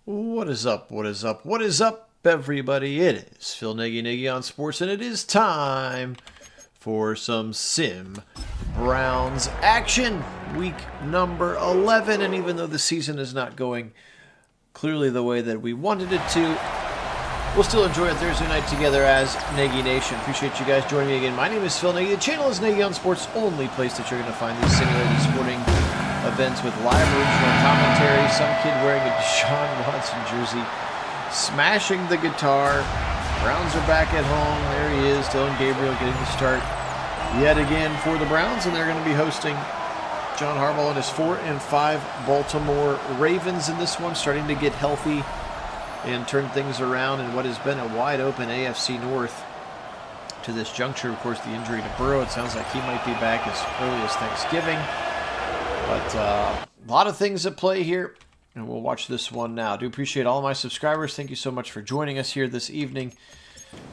What is up, what is up, what is up, everybody? It is Phil Nagy on sports, and it is time for some Sim Browns action. Week number 11, and even though the season is not going clearly the way that we wanted it to, we'll still enjoy a Thursday night together as Nagy Nation. Appreciate you guys joining me again. My name is Phil Nagy. The channel is Nagy on Sports, only place that you're going to find these simulated sporting events with live original commentary, some kid wearing a Deshaun Watson jersey, smashing the guitar. Browns are back at home. There he is, Dylan Gabriel getting the start yet again for the Browns, and they're going to be hosting John Harbaugh and his 4-5 Baltimore Ravens in this one, starting to get healthy and turn things around in what has been a wide open AFC North to this juncture. Of course, the injury to Burrow, it sounds like he might be back as early as Thanksgiving. But a lot of things at play here, and we'll watch this one now. I do appreciate all my subscribers. Thank you so much for joining us here this evening.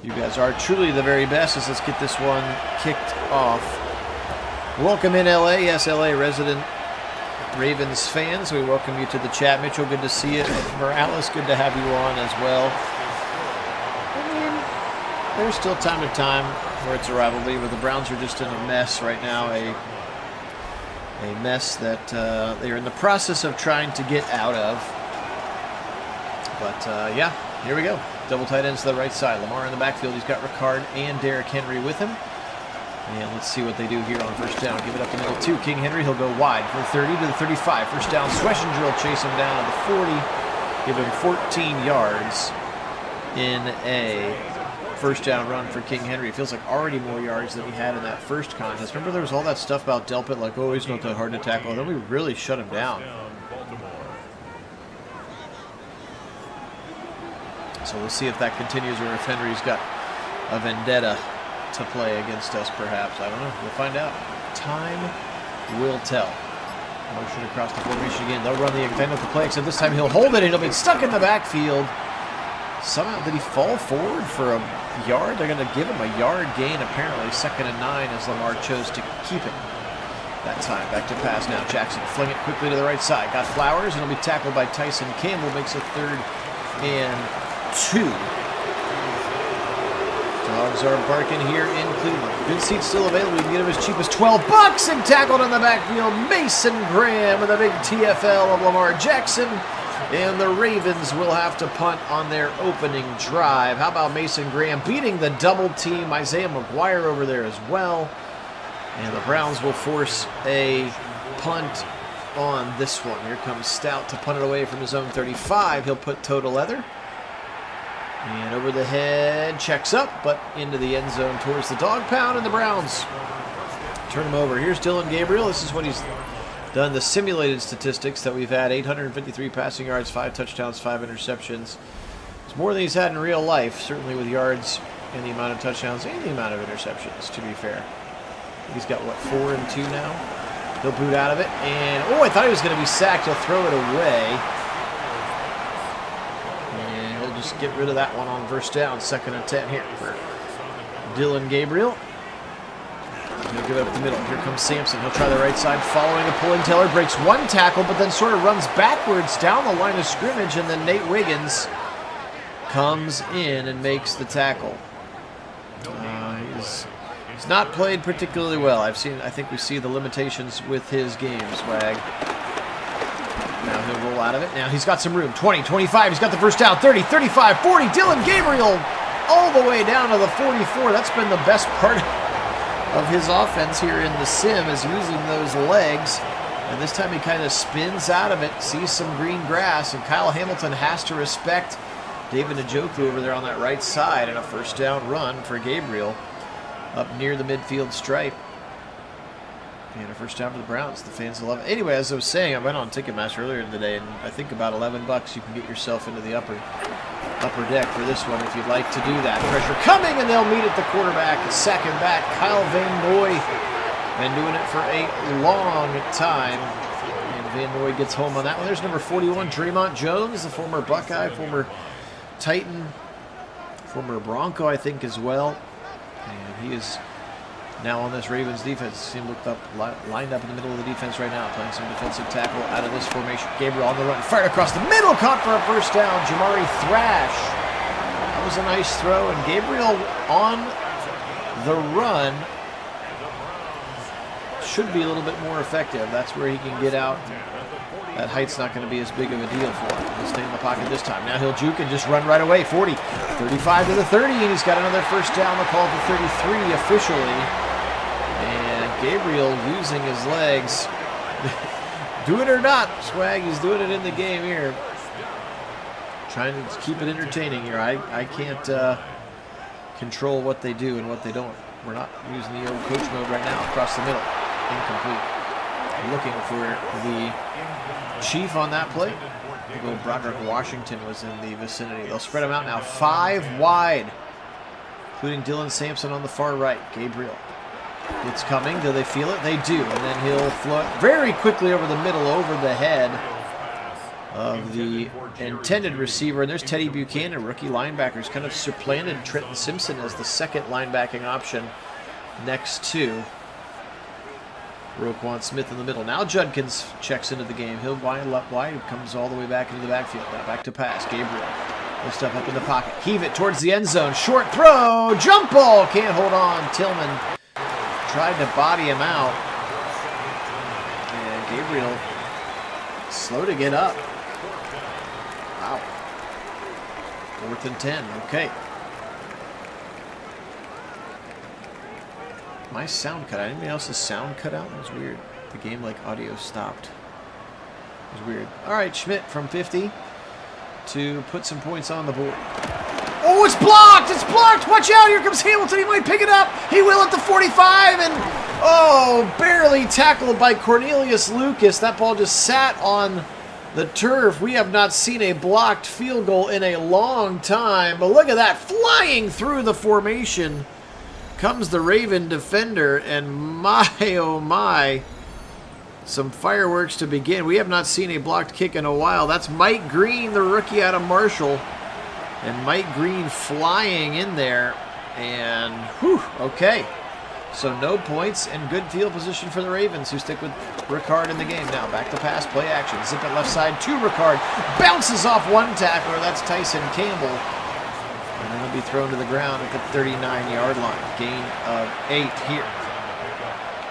You guys are truly the very best. Let's get this one kicked off. Welcome in LA. Yes, LA resident Ravens fans. We welcome you to the chat. Mitchell, good to see you. Morales, good to have you on as well. I mean, there's still time to time where it's a rivalry, but the Browns are just in a mess right now. A mess that they're in the process of trying to get out of. But, yeah, here we go. Double tight ends to the right side. Lamar in the backfield. He's got Ricard and Derrick Henry with him. And let's see what they do here on first down. Give it up the middle to King Henry. He'll go wide from 30 to the 35. First down. Schlesinger will chase him down to the 40. Give him 14 yards in a first down run for King Henry. It feels like already more yards than he had in that first contest. Remember there was all that stuff about Delpit, like, oh, he's not that hard to tackle. Then we really shut him down. So we'll see if that continues or if Henry's got a vendetta to play against us, perhaps. I don't know. We'll find out. Time will tell. Motion across the formation again. They'll run the extended play, except this time he'll hold it and he'll be stuck in the backfield. Somehow, did he fall forward for a yard? They're going to give him a yard gain, apparently. 2nd and 9 as Lamar chose to keep it that time. Back to pass now. Jackson fling it quickly to the right side. Got Flowers, and he'll be tackled by Tyson Campbell. Makes it 3rd and 2. Dogs are barking here in Cleveland. Good seats still available. You can get them as cheap as $12. And tackled on the backfield, Mason Graham with a big TFL of Lamar Jackson. And the Ravens will have to punt on their opening drive. How about Mason Graham beating the double team? Isaiah McGuire over there as well. And the Browns will force a punt on this one. Here comes Stout to punt it away from his own 35. He'll put toe to leather. And over the head, checks up, but into the end zone towards the dog pound, and the Browns turn him over. Here's Dylan Gabriel. This is what he's done, the simulated statistics that we've had. 853 passing yards, 5 touchdowns, 5 interceptions. It's more than he's had in real life, certainly with yards and the amount of touchdowns and the amount of interceptions, to be fair. He's got, what, 4 and 2 now? He'll boot out of it, and, oh, I thought he was going to be sacked. He'll throw it away. And he'll just get rid of that one on first down. 2nd and 10 here for Dylan Gabriel. He'll give it up the middle. Here comes Sampson. He'll try the right side, following a pulling Taylor. Breaks one tackle, but then sort of runs backwards down the line of scrimmage, and then Nate Wiggins comes in and makes the tackle. He's not played particularly well. I think we see the limitations with his game, Swag. Now he'll roll out of it. Now he's got some room. 20, 25. He's got the first down. 30, 35, 40. Dylan Gabriel all the way down to the 44. That's been the best part of his offense here in the sim, is using those legs. And this time he kind of spins out of it, sees some green grass, and Kyle Hamilton has to respect David Njoku over there on that right side, and a first down run for Gabriel up near the midfield stripe. And a first down for the Browns. The fans love it. Anyway, as I was saying, I went on Ticketmaster earlier today, and I think about $11 you can get yourself into the upper deck for this one if you'd like to do that. Pressure coming, and they'll meet at the quarterback. Second back, Kyle Van Noy. Been doing it for a long time. And Van Noy gets home on that one. There's number 41, Draymond Jones, the former Buckeye, former Titan, former Bronco, I think, as well. And he is now on this Ravens defense. See him looked up, lined up in the middle of the defense right now, playing some defensive tackle out of this formation. Gabriel on the run, fired across the middle, caught for a first down. Jamari Thrash. That was a nice throw, and Gabriel on the run should be a little bit more effective. That's where he can get out. That height's not going to be as big of a deal for him. He'll stay in the pocket this time. Now he'll juke and just run right away. 40, 35 to the 30, and he's got another first down. They'll call it the 33 officially. And Gabriel using his legs. Do it or not, Swag, he's doing it in the game here. Trying to keep it entertaining here. I can't control what they do and what they don't. We're not using the old coach mode right now. Across the middle. Incomplete. Looking for the Chief on that play. Little Broderick Washington was in the vicinity. They'll spread him out now. 5 wide, including Dylan Sampson on the far right. Gabriel. It's coming. Do they feel it? They do. And then he'll float very quickly over the middle, over the head of the intended receiver. And there's Teddy Buchanan, rookie linebacker, who's kind of supplanted Trenton Simpson as the second linebacking option next to Roquan Smith in the middle. Now Judkins checks into the game. He'll wind up wide, comes all the way back into the backfield. Now back to pass. Gabriel will step up in the pocket. Heave it towards the end zone. Short throw. Jump ball. Can't hold on. Tillman tried to body him out. And Gabriel slow to get up. Wow. 4th and 10. Okay. My sound cut out. Anybody else's sound cut out? That was weird. The game, like, audio stopped. It was weird. All right, Schmidt from 50 to put some points on the board. Oh, it's blocked! It's blocked! Watch out! Here comes Hamilton. He might pick it up. He will at the 45, and oh, barely tackled by Cornelius Lucas. That ball just sat on the turf. We have not seen a blocked field goal in a long time, but look at that, flying through the formation comes the Raven defender, and my, oh my, some fireworks to begin. We have not seen a blocked kick in a while. That's Mike Green, the rookie out of Marshall, and Mike Green flying in there, and whew, okay. So no points and good field position for the Ravens, who stick with Ricard in the game. Now back to pass, play action, zip it left side to Ricard, bounces off one tackler, that's Tyson Campbell. And then he'll be thrown to the ground at the 39-yard line. Gain of 8 here.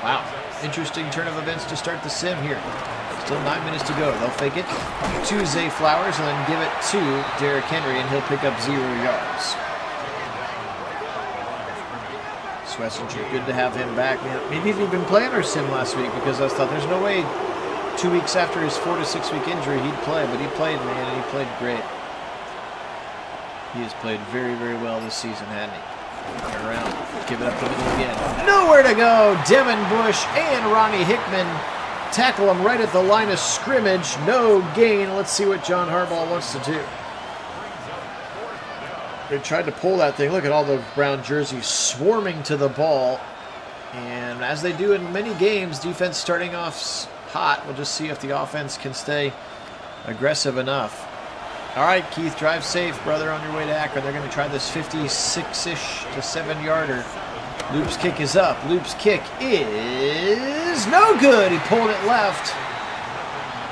Wow. Interesting turn of events to start the sim here. Still 9 minutes to go. They'll fake it to Zay Flowers and then give it to Derrick Henry, and he'll pick up 0 yards. Swessinger, good to have him back. Maybe he'd been playing our sim last week, because I thought there's no way 2 weeks after his 4 to 6 week injury he'd play, but he played, man, and he played great. He has played very, very well this season, hasn't he? Turn around, give it up the middle again. Nowhere to go. Devin Bush and Ronnie Hickman tackle him right at the line of scrimmage. No gain. Let's see what John Harbaugh wants to do. They tried to pull that thing. Look at all the brown jerseys swarming to the ball. And as they do in many games, defense starting off hot. We'll just see if the offense can stay aggressive enough. All right, Keith, drive safe, brother, on your way to Akron. They're going to try this 56-ish to 7-yarder. Loop's kick is up. Loop's kick is no good. He pulled it left.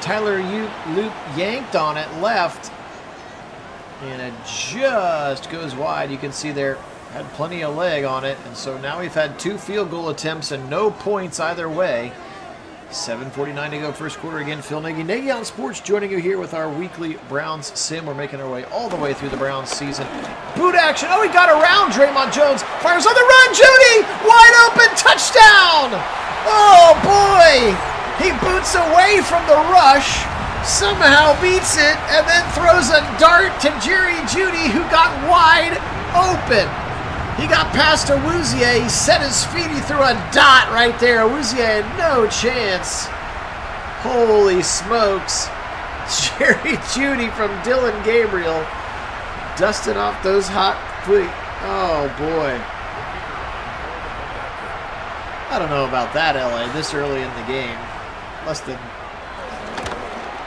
Tyler Loop yanked on it left. And it just goes wide. You can see there, had plenty of leg on it. And so now we've had 2 field goal attempts and no points either way. 7:49 to go first quarter. Again, Phil Nagy, Nagy on Sports, joining you here with our weekly Browns sim. We're making our way all the way through the Browns season. Boot action. Oh, he got around Draymond Jones. Fires on the run. Judy, wide open, touchdown. Oh, boy. He boots away from the rush, somehow beats it, and then throws a dart to Jerry Jeudy, who got wide open. He got past Awuzie, he set his feet, he threw a dot right there. Awuzie had no chance. Holy smokes. Jerry Jeudy from Dylan Gabriel dusting off those hot feet. Oh, boy. I don't know about that, LA, this early in the game. Less than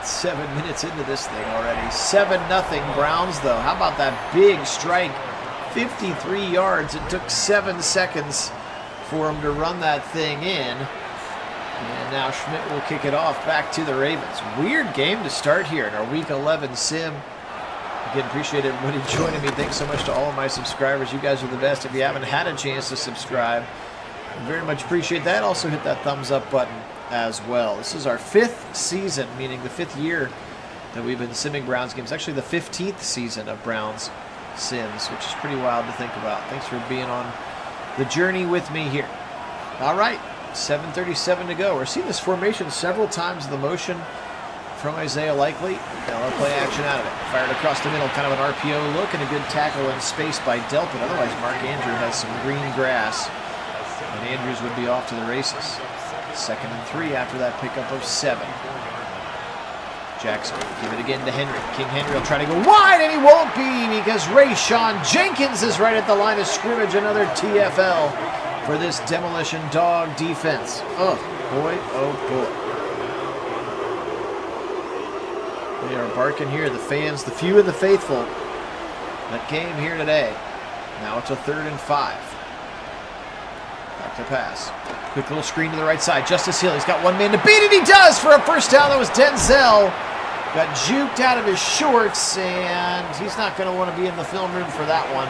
7 minutes into this thing already. 7-0 Browns, though. How about that big strike? 53 yards. It took 7 seconds for him to run that thing in. And now Schmidt will kick it off back to the Ravens. Weird game to start here in our Week 11 sim. Again, appreciate everybody joining me. Thanks so much to all of my subscribers. You guys are the best. If you haven't had a chance to subscribe, I very much appreciate that. Also hit that thumbs up button as well. This is our 5th season, meaning the 5th year that we've been simming Browns games. Actually, the 15th season of Browns sims, which is pretty wild to think about. Thanks for being on the journey with me here. All right, 7:37 to go. We're seeing this formation several times. The motion from Isaiah Likely. Now they'll play action out of it. Fired across the middle, kind of an RPO look, and a good tackle in space by Delpit. Otherwise, Mark Andrew has some green grass, and Andrews would be off to the races. 2nd and 3 after that pickup of 7. Jackson, give it again to Henry. King Henry will try to go wide, and he won't be because Rayshawn Jenkins is right at the line of scrimmage. Another TFL for this Demolition Dog defense. Oh, boy, oh, boy. They are barking here, the fans, the few and the faithful that came here today. Now it's a 3rd and 5. Back to pass. Quick little screen to the right side. Justice Hill, he's got one man to beat it. He does for a first down. That was Denzel. Got juked out of his shorts, and he's not going to want to be in the film room for that one.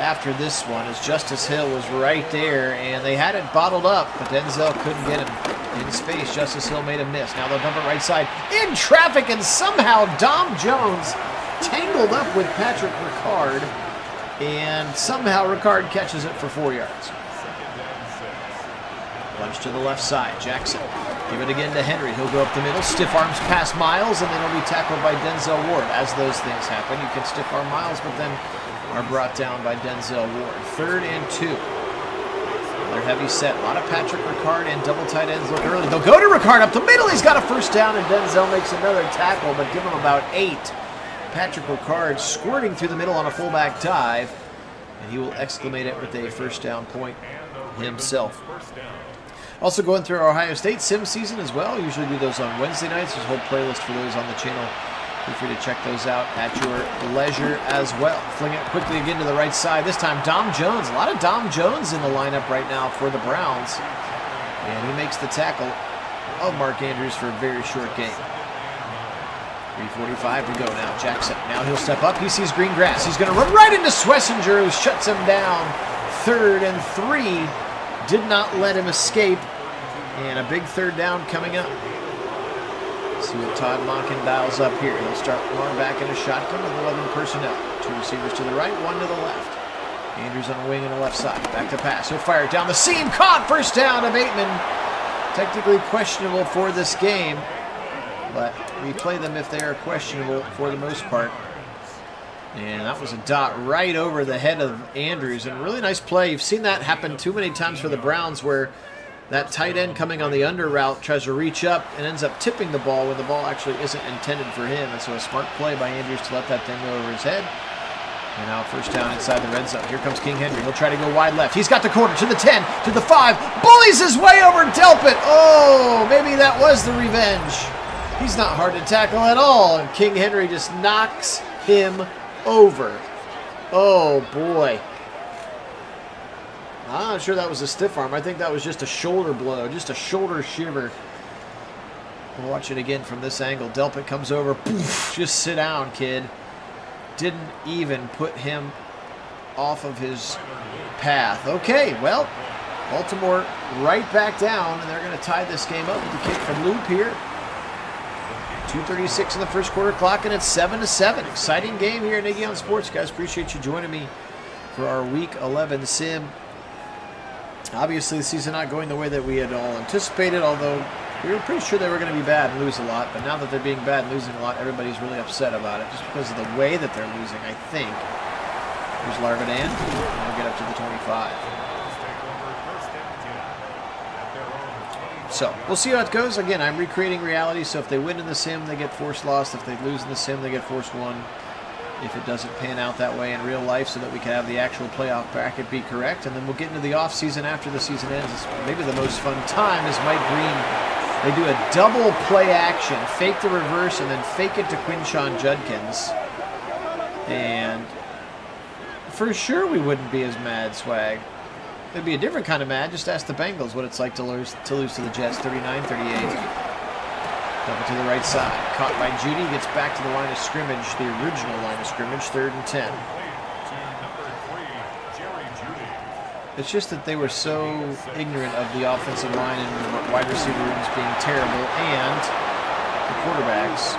After this one, as Justice Hill was right there, and they had it bottled up, but Denzel couldn't get him in space. Justice Hill made a miss. Now they'll dump it right side in traffic, and somehow Dom Jones tangled up with Patrick Ricard, and somehow Ricard catches it for 4 yards. Lunge to the left side. Jackson. Give it again to Henry. He'll go up the middle. Stiff arms past Miles, and then he'll be tackled by Denzel Ward. As those things happen, you can stiff arm Miles, but then are brought down by Denzel Ward. 3rd and 2. Another heavy set. A lot of Patrick Ricard and double tight ends look early. They'll go to Ricard up the middle. He's got a first down, and Denzel makes another tackle, but give him about 8. Patrick Ricard squirting through the middle on a fullback dive, and he will exclamate it with a first down point himself. Also going through our Ohio State sim season as well. Usually do those on Wednesday nights. There's a whole playlist for those on the channel. Feel free to check those out at your leisure as well. Fling it quickly again to the right side. This time Dom Jones. A lot of Dom Jones in the lineup right now for the Browns. And he makes the tackle of Mark Andrews for a very short game. 3:45 to go now. Jackson. Now he'll step up. He sees green grass. He's going to run right into Schlesinger, who shuts him down. 3rd and 3. Did not let him escape, and a big 3rd down coming up. See what Todd Monken dials up here. He'll start going back in a shotgun with 11 personnel. 2 receivers to the right, 1 to the left. Andrews on the wing on the left side. Back to pass. He'll fire it down the seam. Caught. First down to Bateman. Technically questionable for this game, but we play them if they are questionable for the most part. And that was a dot right over the head of Andrews. And a really nice play. You've seen that happen too many times for the Browns, where that tight end coming on the under route tries to reach up and ends up tipping the ball when the ball actually isn't intended for him. And so a smart play by Andrews to let that thing go over his head. And now first down inside the red zone. Here comes King Henry. He'll try to go wide left. He's got the corner to the 10, to the 5. Bullies his way over Delpit. Oh, maybe that was the revenge. He's not hard to tackle at all. And King Henry just knocks him over. Oh, boy. I'm not sure that was a stiff arm. I think that was just a shoulder blow, just a shoulder shiver. We'll watch it again from this angle. Delpit comes over. Poof, just sit down, kid. didn't even put him off of his path. Okay, well, Baltimore right back down, and they're going to tie this game up with the kick from Loop here. 2:36 in the first quarter clock, and it's 7-7. Exciting game here at Nagy on Sports, guys. Appreciate you joining me for our Week 11 sim. Obviously, the season not going the way that we had all anticipated, although we were pretty sure they were going to be bad and lose a lot. But now that they're being bad and losing a lot, everybody's really upset about it, just because of the way that they're losing, I think. Here's Larvadan, and we'll get up to the 25. So, we'll see how it goes. Again, I'm recreating reality, so if they win in the sim, they get forced lost. If they lose in the sim, they get forced won. If it doesn't pan out that way in real life, so that we can have the actual playoff bracket be correct. And then we'll get into the off-season after the season ends. It's maybe the most fun time is Mike Green. They do a double play action, fake the reverse, and then fake it to Quinshon Judkins. And for sure we wouldn't be as mad, Swag. It'd be a different kind of mad. Just ask the Bengals what it's like to lose to the Jets, 39-38. Double to the right side. Caught by Judy. Gets back to the line of scrimmage, the original line of scrimmage, 3rd and 10. It's just that they were so ignorant of the offensive line and wide receiver rooms being terrible, and the quarterbacks.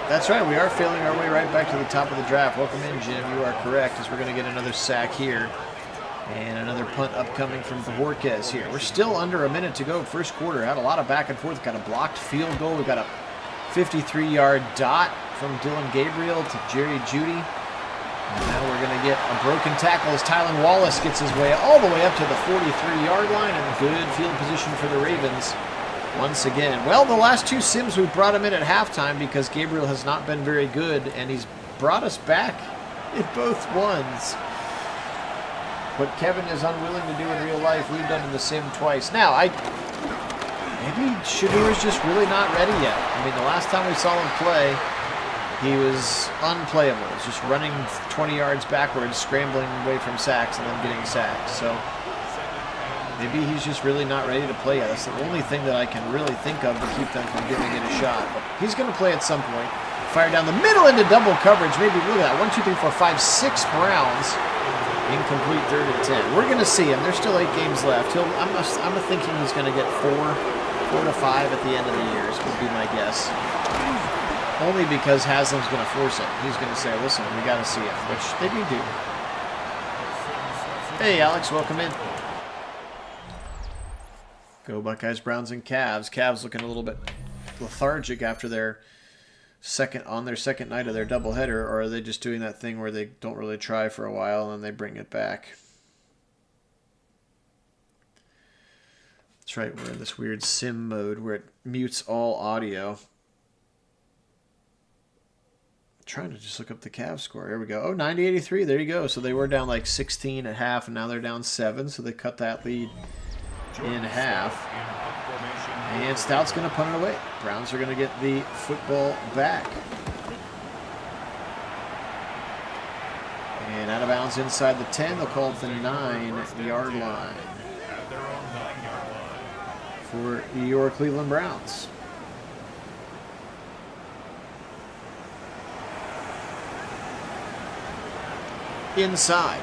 That's right, we are failing our way right back to the top of the draft. Welcome in, Jim. You are correct, as we're going to get another sack here. And another punt upcoming from Bojorquez here. We're still under a minute to go. First quarter. Had a lot of back and forth. Got a blocked field goal. We've got a 53-yard dot from Dylan Gabriel to Jerry Jeudy. And now we're going to get a broken tackle as Tylan Wallace gets his way all the way up to the 43-yard line. And good field position for the Ravens once again. Well, the last two sims we brought him in at halftime because Gabriel has not been very good. And he's brought us back in both ones. What Kevin is unwilling to do in real life, we've done in the sim twice. Now, maybe Shadur's just really not ready yet. I mean, the last time we saw him play, he was unplayable. He was just running 20 yards backwards, scrambling away from sacks, and then getting sacked. So maybe he's just really not ready to play yet. That's the only thing that I can really think of to keep them from giving it a shot. But he's going to play at some point. Fire down the middle into double coverage. Maybe, look at that, 1, 2, 3, 4, 5, 6 Browns. Incomplete, 3rd and 10. We're going to see him. There's still 8 games left. I'm thinking he's going to get 4 to 5 at the end of the year, would be my guess. Only because Haslam's going to force it. He's going to say, listen, we got to see him, which they do. Hey, Alex, welcome in. Go Buckeyes, Browns, and Cavs. Cavs looking a little bit lethargic after their second night of their doubleheader, or are they just doing that thing where they don't really try for a while and then they bring it back? That's right, we're in this weird sim mode where it mutes all audio. I'm trying to just look up the Cavs score. Here we go. Oh, 90-83. There you go. So they were down like 16 at half, and now they're down 7. So they cut that lead in half. And Stout's going to punt it away. Browns are going to get the football back. And out of bounds inside the 10. They'll call it the 9-yard line for your Cleveland Browns. Inside.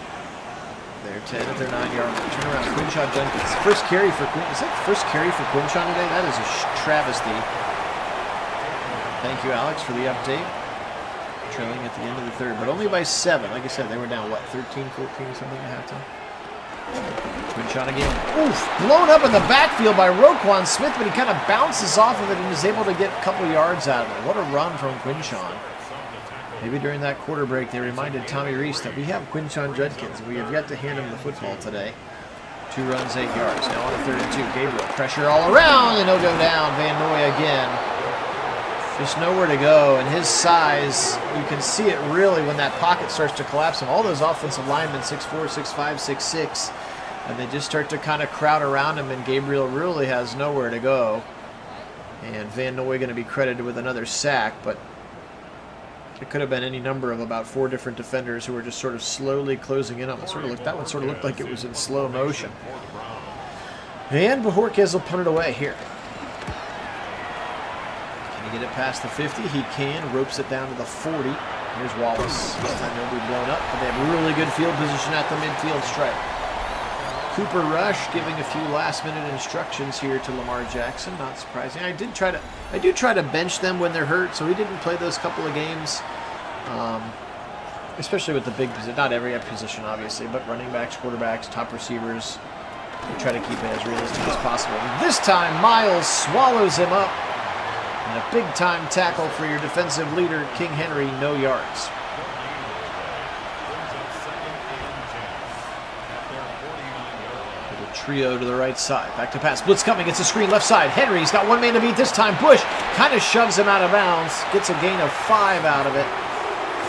They're 10 at their 9-yard line. Turn around. Quinshon Judkins. First carry for Quinshon. Is that the first carry for Quinshon today? That is a travesty. Thank you, Alex, for the update. Trailing at the end of the 3rd, but only by 7. Like I said, they were down, what, 13, 14 or something at halftime? Quinshon again. Oof! Blown up in the backfield by Roquan Smith, but he kind of bounces off of it and is able to get a couple yards out of it. What a run from Quinshon. Maybe during that quarter break, they reminded Tommy Reese that we have Quinshon Judkins. We have yet to hand him the football today. 2 runs, 8 yards. Now on a 3rd and 2. Gabriel, pressure all around, and he'll go down. Van Noy again. Just nowhere to go. And his size, you can see it really when that pocket starts to collapse. And all those offensive linemen, 6'4", 6'5", 6'6", and they just start to kind of crowd around him, and Gabriel really has nowhere to go. And Van Noy going to be credited with another sack, but it could have been any number of about 4 different defenders who were just sort of slowly closing in on it. That one sort of looked like it was in slow motion. And Bojorquez will punt it away here. Can he get it past the 50? He can. Ropes it down to the 40. Here's Wallace. This time he'll be blown up, but they have really good field position at the midfield stripe. Cooper Rush giving a few last-minute instructions here to Lamar Jackson. Not surprising. I do try to bench them when they're hurt, so he didn't play those couple of games. Especially with the big position. Not every position, obviously, but running backs, quarterbacks, top receivers. We try to keep it as realistic as possible. This time, Miles swallows him up. And a big-time tackle for your defensive leader, King Henry, no yards. Little trio to the right side. Back to pass. Blitz coming. It's a screen left side. Henry's got one man to beat this time. Bush kind of shoves him out of bounds. Gets a gain of 5 out of it.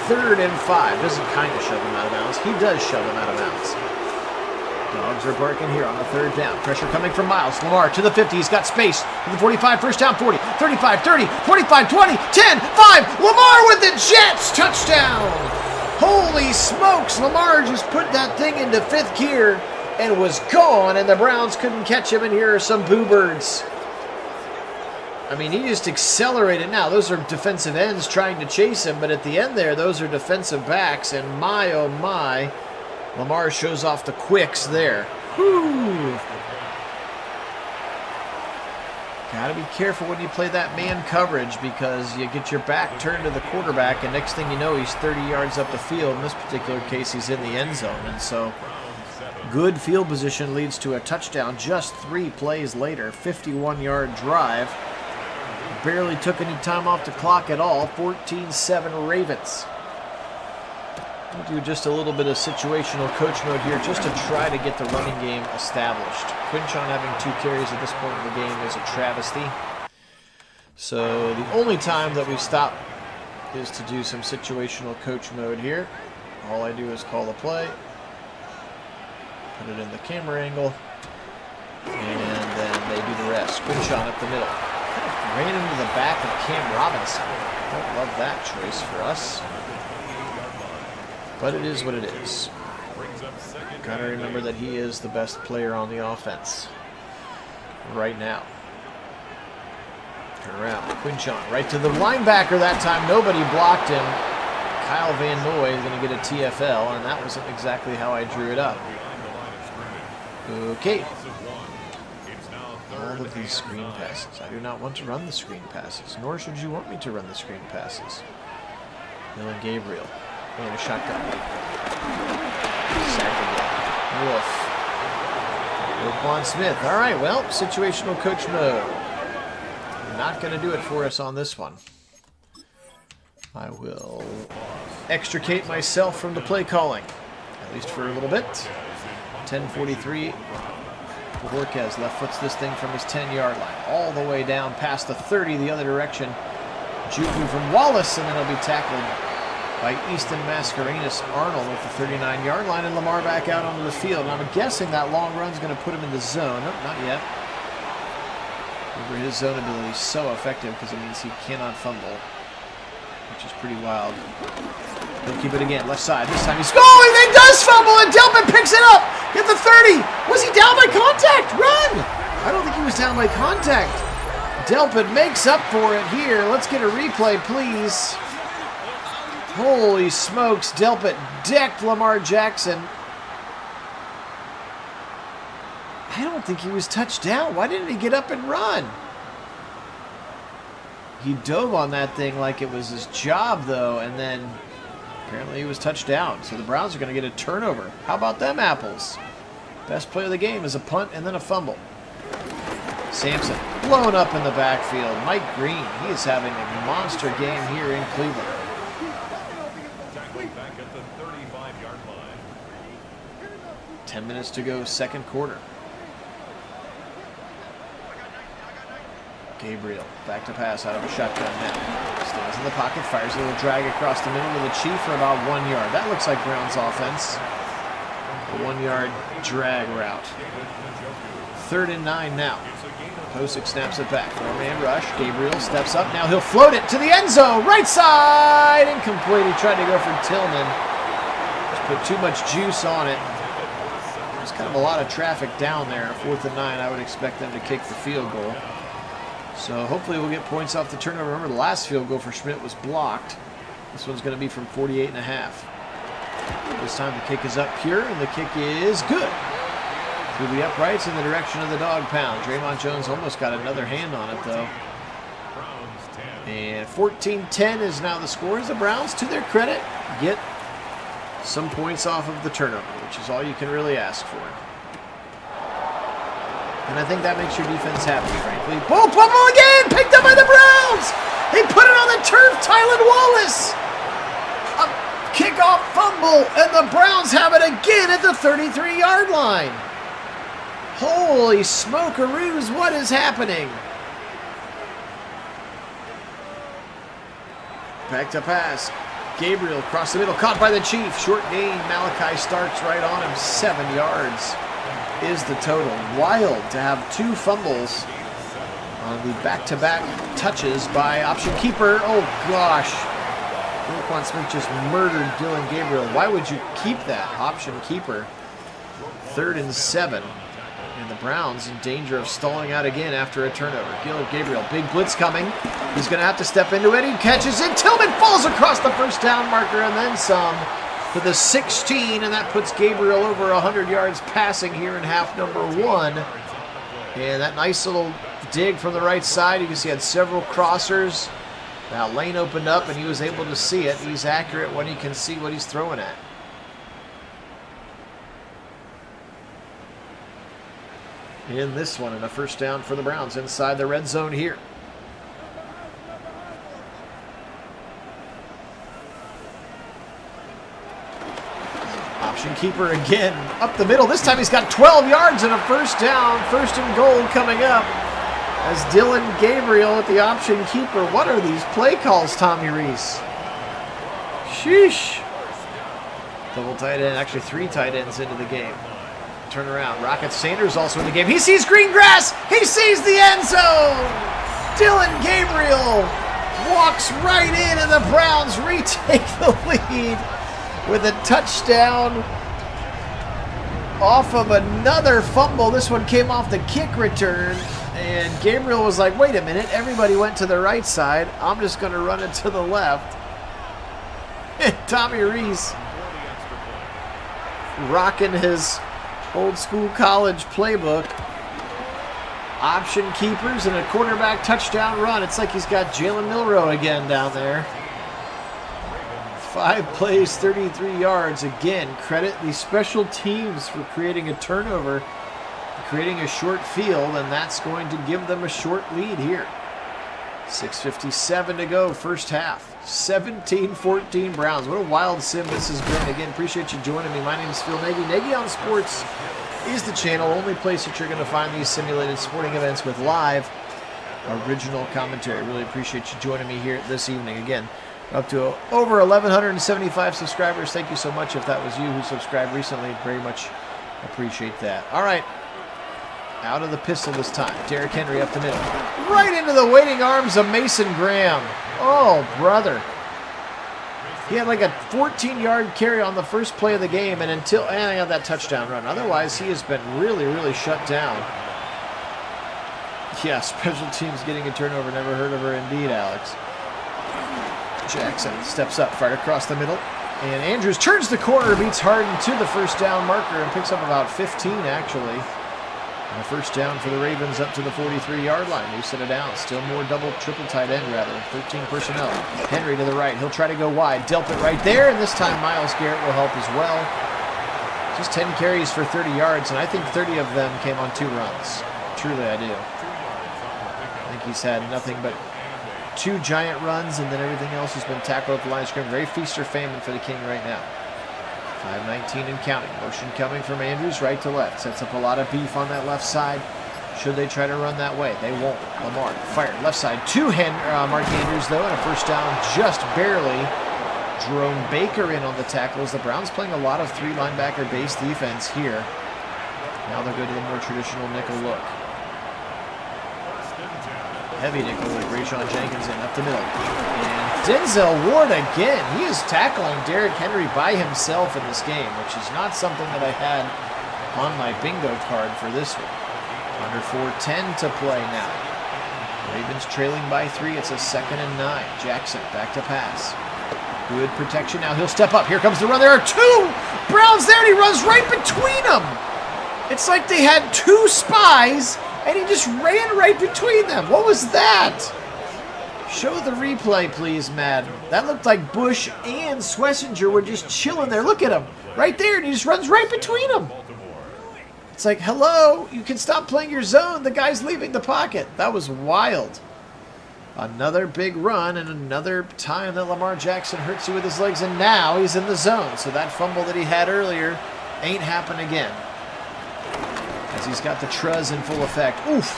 3rd and 5. Doesn't kind of shove him out of bounds. He does shove him out of bounds. Dogs are barking here on the 3rd down. Pressure coming from Miles. Lamar to the 50. He's got space. To the 45. First down. 40. 35. 30. 45. 20. 10. 5. Lamar with the Jets. Touchdown. Holy smokes. Lamar just put that thing into 5th gear and was gone. And the Browns couldn't catch him. And here are some boo birds. I mean, he just accelerated. Now, those are defensive ends trying to chase him. But at the end there, those are defensive backs. And my, oh my. Lamar shows off the quicks there. Whew. Gotta be careful when you play that man coverage because you get your back turned to the quarterback and next thing you know he's 30 yards up the field. In this particular case he's in the end zone, and so good field position leads to a touchdown just 3 plays later. 51-yard drive. Barely took any time off the clock at all. 14-7 Ravens. We'll do just a little bit of situational coach mode here just to try to get the running game established. Quinchon having 2 carries at this point in the game is a travesty. So the only time that we stop is to do some situational coach mode here. All I do is call the play, put it in the camera angle, and then they do the rest. Quinchon up the middle. Kind of ran into the back of Cam Robinson. Don't love that choice for us. But it is what it is. Gotta remember that he is the best player on the offense right now. Turn around. Quinchon right to the linebacker that time. Nobody blocked him. Kyle Van Noy is going to get a TFL, and that wasn't exactly how I drew it up. Okay. All of these screen passes. I do not want to run the screen passes, nor should you want me to run the screen passes. Bill and Gabriel. And a shotgun. Sack again. Wolf. Roquan Smith. All right, well, situational coach mode. Not going to do it for us on this one. I will extricate myself from the play calling, at least for a little bit. 10:43. Borquez left foots this thing from his 10-yard line, all the way down past the 30 the other direction. Juku from Wallace, and then he'll be tackled by Easton Mascarenas Arnold at the 39-yard line, and Lamar back out onto the field. And I'm guessing that long run's going to put him in the zone. Nope, not yet. Remember, his zone ability is so effective because it means he cannot fumble, which is pretty wild. He'll keep it again, left side. This time he's going! He does fumble, and Delpit picks it up! Get the 30! Was he down by contact? Run! I don't think he was down by contact. Delpit makes up for it here. Let's get a replay, please. Holy smokes, Delpit decked Lamar Jackson. I don't think he was touched down. Why didn't he get up and run? He dove on that thing like it was his job, though, and then apparently he was touched down. So the Browns are going to get a turnover. How about them apples? Best play of the game is a punt and then a fumble. Sampson blown up in the backfield. Mike Green, he is having a monster game here in Cleveland. 10 minutes to go, second quarter. Gabriel, back to pass out of a shotgun now. Stays in the pocket, fires a little drag across the middle to the Chief for about 1 yard. That looks like Brown's offense. A 1 yard drag route. 3rd and 9 now. Posick snaps it back. 4-man rush. Gabriel steps up. Now he'll float it to the end zone. Right side. Incomplete. He tried to go for Tillman. Just put too much juice on it. There's kind of a lot of traffic down there. 4th and 9. I would expect them to kick the field goal. So hopefully we'll get points off the turnover. Remember, the last field goal for Schmidt was blocked. This one's going to be from 48.5. This time the kick is up pure, and the kick is good. Through the uprights in the direction of the dog pound. Draymond Jones almost got another hand on it, though. And 14-10 is now the score. As the Browns, to their credit, get some points off of the turnover, which is all you can really ask for. And I think that makes your defense happy, frankly. Oh, fumble again! Picked up by the Browns! They put it on the turf, Tylan Wallace! A kickoff fumble, and the Browns have it again at the 33-yard line. Holy smokeroos, what is happening? Back to pass. Gabriel across the middle, caught by the Chief. Short gain, Malachi Starks right on him. 7 yards is the total. Wild to have 2 fumbles on the back-to-back touches by option keeper. Oh, gosh. Roquan Smith just murdered Dylan Gabriel. Why would you keep that option keeper? 3rd and 7. And the Browns in danger of stalling out again after a turnover. Gabriel, big blitz coming. He's going to have to step into it. He catches it. Tillman falls across the first down marker and then some to the 16. And that puts Gabriel over 100 yards passing here in half number 1. And that nice little dig from the right side. You can see he had several crossers. Now lane opened up and he was able to see it. He's accurate when he can see what he's throwing at. In this one, and a first down for the Browns inside the red zone here. Option keeper again, up the middle. This time he's got 12 yards and a first down. 1st and goal coming up as Dylan Gabriel at the option keeper. What are these play calls, Tommy Reese? Sheesh. Double tight end, actually 3 tight ends into the game. Turn around. Rocket Sanders also in the game. He sees green grass. He sees the end zone. Dylan Gabriel walks right in, and the Browns retake the lead with a touchdown off of another fumble. This one came off the kick return, and Gabriel was like, wait a minute. Everybody went to the right side. I'm just going to run it to the left. And Tommy Reese rocking his old school college playbook. Option keepers and a quarterback touchdown run. It's like he's got Jalen Milroe again down there. 5 plays, 33 yards. Again, credit the special teams for creating a turnover, creating a short field, and that's going to give them a short lead here. 6:57 to go, first half. 17-14 Browns. What a wild sim this has been. Again, appreciate you joining me. My name is Phil Nagy. Nagy on Sports is the channel, only place that you're going to find these simulated sporting events with live original commentary. Really appreciate you joining me here this evening. Again, up to over 1,175 subscribers. Thank you so much if that was you who subscribed recently. Very much appreciate that. All right. Out of the pistol this time. Derrick Henry up the middle. Right into the waiting arms of Mason Graham. Oh, brother. He had like a 14-yard carry on the first play of the game, and he had that touchdown run. Otherwise, he has been really, really shut down. Yeah, special teams getting a turnover. Never heard of her indeed, Alex. Jackson steps up, fired across the middle. And Andrews turns the corner, beats Harden to the first down marker, and picks up about 15, actually. And a first down for the Ravens up to the 43-yard line. They set it down. Still more triple tight end, rather. 13 personnel. Henry to the right. He'll try to go wide. Dealt it right there, and this time Myles Garrett will help as well. Just 10 carries for 30 yards, and I think 30 of them came on 2 runs. Truly, I do. I think he's had nothing but 2 giant runs, and then everything else has been tackled at the line of scrimmage. Very feast or famine for the King right now. 5:19 and counting. Motion coming from Andrews right to left. Sets up a lot of beef on that left side. Should they try to run that way? They won't. Lamar fired left side to Mark Andrews, though, and a first down just barely. Jerome Baker in on the tackles. The Browns playing a lot of 3 linebacker base defense here. Now they'll go to the more traditional nickel look. Heavy nickel with Rayshon Jenkins in up the middle. And Denzel Ward again. He is tackling Derrick Henry by himself in this game, which is not something that I had on my bingo card for this one. Under 4:10 to play now. Ravens trailing by 3. It's a 2nd and 9. Jackson back to pass. Good protection. Now he'll step up. Here comes the run. There are 2 Browns there, and he runs right between them. It's like they had 2 spies, and he just ran right between them. What was that? Show the replay, please, Madden. That looked like Bush and Schlesinger were just chilling there. Look at him. Right there, and he just runs right between them. It's like, hello, you can stop playing your zone. The guy's leaving the pocket. That was wild. Another big run and another time that Lamar Jackson hurts you with his legs, and now he's in the zone. So that fumble that he had earlier ain't happen again. As he's got the truz in full effect. Oof.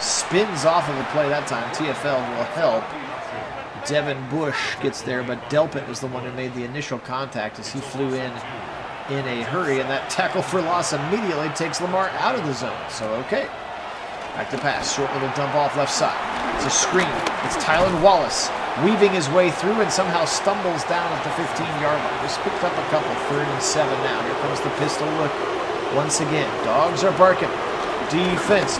Spins off of the play that time. TFL will help. Devin Bush gets there, but Delpit was the one who made the initial contact as he flew in a hurry, and that tackle for loss immediately takes Lamar out of the zone. So, okay. Back to pass. Short little dump off left side. It's a screen. It's Tylan Wallace weaving his way through and somehow stumbles down at the 15-yard line. Just picked up a couple. 3rd and 7 now. Here comes the pistol look once again. Dogs are barking. Defense.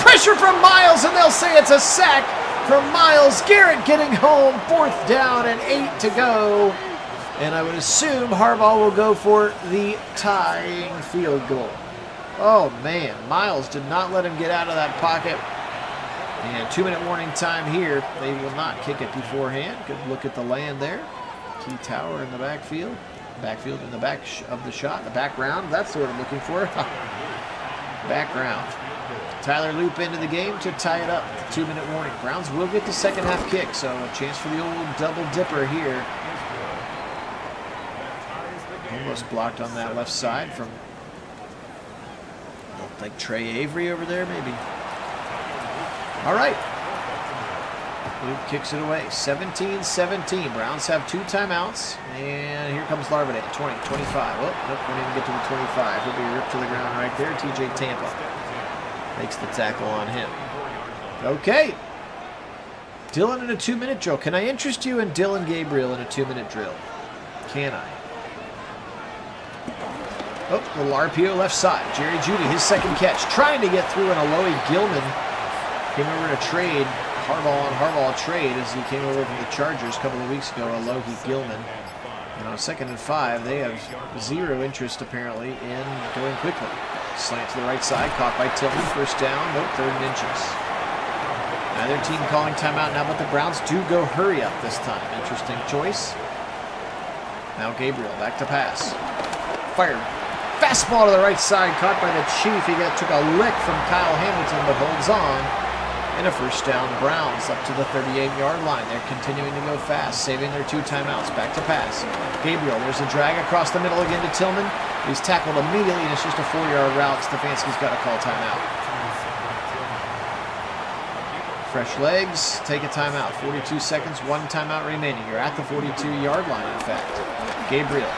Pressure from Miles, and they'll say it's a sack from Miles Garrett getting home. 4th down and 8 to go. And I would assume Harbaugh will go for the tying field goal. Oh, man. Miles did not let him get out of that pocket. And 2-minute warning time here. They will not kick it beforehand. Good look at the land there. Key Tower in the backfield. Backfield in the back of the shot. The background. That's what I'm looking for. Background. Tyler Loop into the game to tie it up. 2-minute warning. Browns will get the second half kick, so a chance for the old double dipper here. Almost blocked on that left side from, looked like Trey Avery over there, maybe. All right. Loop kicks it away. 17-17. Browns have 2 timeouts. And here comes Larvaday. 20, 25. Oh, nope, won't even get to the 25. He'll be ripped to the ground right there. TJ Tampa makes the tackle on him. Okay. Dylan in a 2-minute drill. Can I interest you in Dylan Gabriel in a 2-minute drill? Can I? Oh, little RPO left side. Jerry Jeudy, his second catch. Trying to get through, and Alohi Gilman came over to trade. Harbaugh trade as he came over from the Chargers a couple of weeks ago. Alohi Gilman. And on 2nd and 5, they have 0 interest, apparently, in going quickly. Slant to the right side, caught by Tillman. 1st down, nope, 3rd and inches. Neither team calling timeout now, but the Browns do go hurry up this time. Interesting choice. Now Gabriel, back to pass. Fired. Fastball to the right side, caught by the Chief. He took a lick from Kyle Hamilton, but holds on. And a 1st down. Browns up to the 38-yard line. They're continuing to go fast, saving their 2 timeouts. Back to pass. Gabriel, there's a drag across the middle again to Tillman. He's tackled immediately, and it's just a 4-yard route. Stefanski's got to call timeout. Fresh legs, take a timeout. 42 seconds, 1 timeout remaining. You're at the 42-yard line, in fact. Gabriel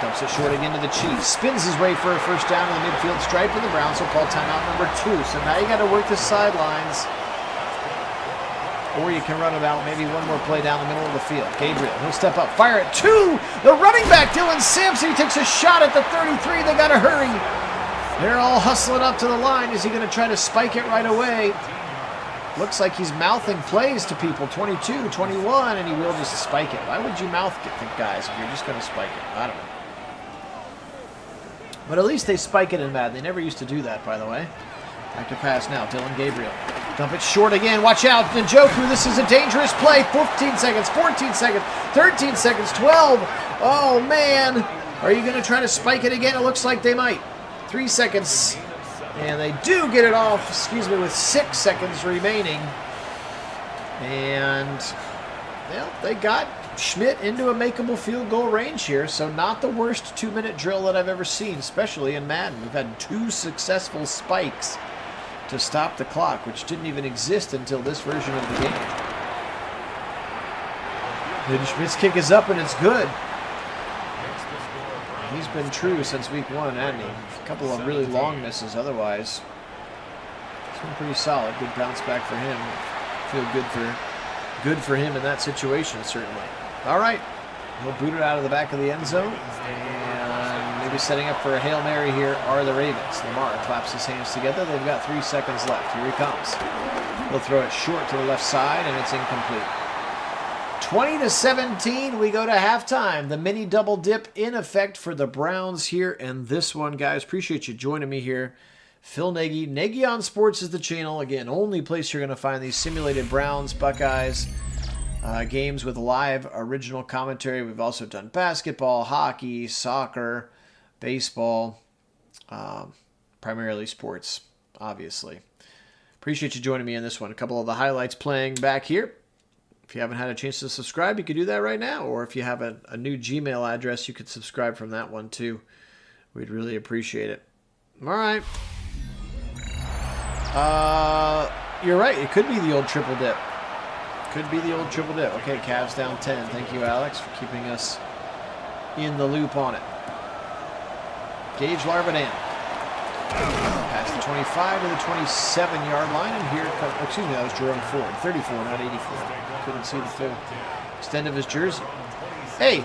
dumps it short again to the Chiefs. Spins his way for a 1st down in the midfield stripe, and the Browns will call timeout number 2. So now you got to work the sidelines. Or you can run about maybe one more play down the middle of the field. Gabriel, he'll step up, fire at 2. The running back, Dylan Sampson, he takes a shot at the 33. They got to hurry. They're all hustling up to the line. Is he going to try to spike it right away? Looks like he's mouthing plays to people. 22, 21, and he will just spike it. Why would you mouth the guys if you're just going to spike it? I don't know. But at least they spike it in Madden. They never used to do that, by the way. Back to pass now. Dylan Gabriel. Dump it short again. Watch out. Njoku, this is a dangerous play. 15 seconds, 14 seconds, 13 seconds, 12. Oh, man. Are you going to try to spike it again? It looks like they might. 3 seconds. And they do get it off, with 6 seconds remaining. And, well, they got Schmidt into a makeable field goal range here, so not the worst 2-minute drill that I've ever seen, especially in Madden. We've had 2 successful spikes to stop the clock, which didn't even exist until this version of the game. And Schmidt's kick is up, and it's good. He's been true since week 1, hasn't he? A couple of really long misses otherwise. It's been pretty solid. Good bounce back for him. Feel good for him in that situation, certainly. All right. He'll boot it out of the back of the end zone. And maybe setting up for a Hail Mary here are the Ravens. Lamar claps his hands together. They've got 3 seconds left. Here he comes. He'll throw it short to the left side, and it's incomplete. 20-17, we go to halftime. The mini double dip in effect for the Browns here. And this one, guys, appreciate you joining me here. Phil Nagy. Nagy on Sports is the channel. Again, only place you're going to find these simulated Browns, Buckeyes games with live original commentary. We've also done basketball, hockey, soccer, baseball, primarily sports, obviously. Appreciate you joining me in this one. A couple of the highlights playing back here. If you haven't had a chance to subscribe, you can do that right now. Or if you have a new Gmail address, you could subscribe from that one too. We'd really appreciate it. All right. You're right. It could be the old triple dip. Could be the old triple dip. Okay, Cavs down 10. Thank you, Alex, for keeping us in the loop on it. Gage Larvadan. Past the 25 to the 27-yard line. And here comes, excuse me, that was Jerome Ford. 34, not 84. Couldn't see the full extent of his jersey. Hey,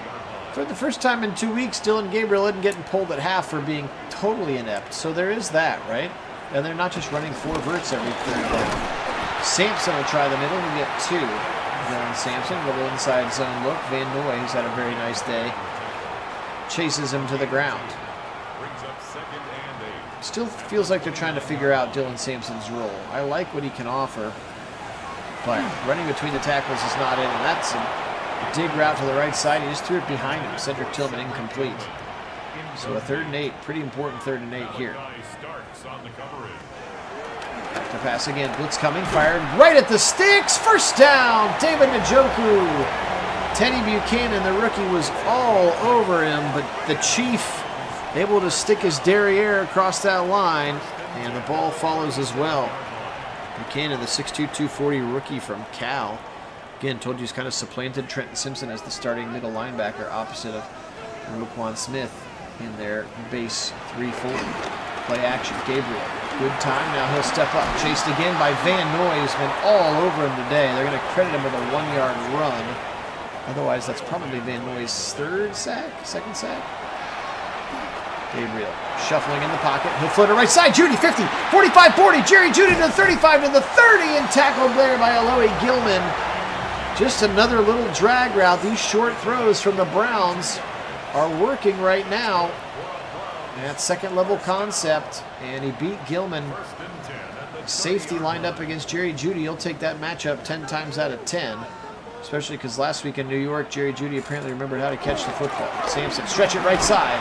for the first time in 2 weeks, Dylan Gabriel isn't getting pulled at half for being totally inept. So there is that, right? And they're not just running 4 verts every third down. Sampson will try the middle and get 2. Dylan Sampson, little inside zone look. Van Noy, who's had a very nice day, chases him to the ground. Still feels like they're trying to figure out Dylan Sampson's role. I like what he can offer, but running between the tackles is not in, and that's a dig route to the right side. He just threw it behind him. Cedric Tillman incomplete. So a 3rd and 8, pretty important 3rd and 8 here. Back to pass again. Blitz coming, fired right at the sticks. First down, David Njoku. Teddy Buchanan, the rookie, was all over him, but the Chief able to stick his derriere across that line, and the ball follows as well. Buchanan, the 6'2", 240 rookie from Cal. Again, told you he's kind of supplanted Trenton Simpson as the starting middle linebacker opposite of Roquan Smith in their base 3-4. Play action, Gabriel. Good time, now he'll step up. Chased again by Van Noy, who's been all over him today. They're going to credit him with a 1-yard run. Otherwise, that's probably Van Noy's 2nd sack. Gabriel shuffling in the pocket. He'll float it right side. Judy, 50, 45, 40. Jerry Judy to the 35, to the 30, and tackled there by Aloe Gilman. Just another little drag route. These short throws from the Browns are working right now. That 2nd level concept, and he beat Gilman. Safety lined up against Jerry Judy. He'll take that matchup 10 times out of 10, especially because last week in New York, Jerry Judy apparently remembered how to catch the football. Sampson, stretch it right side.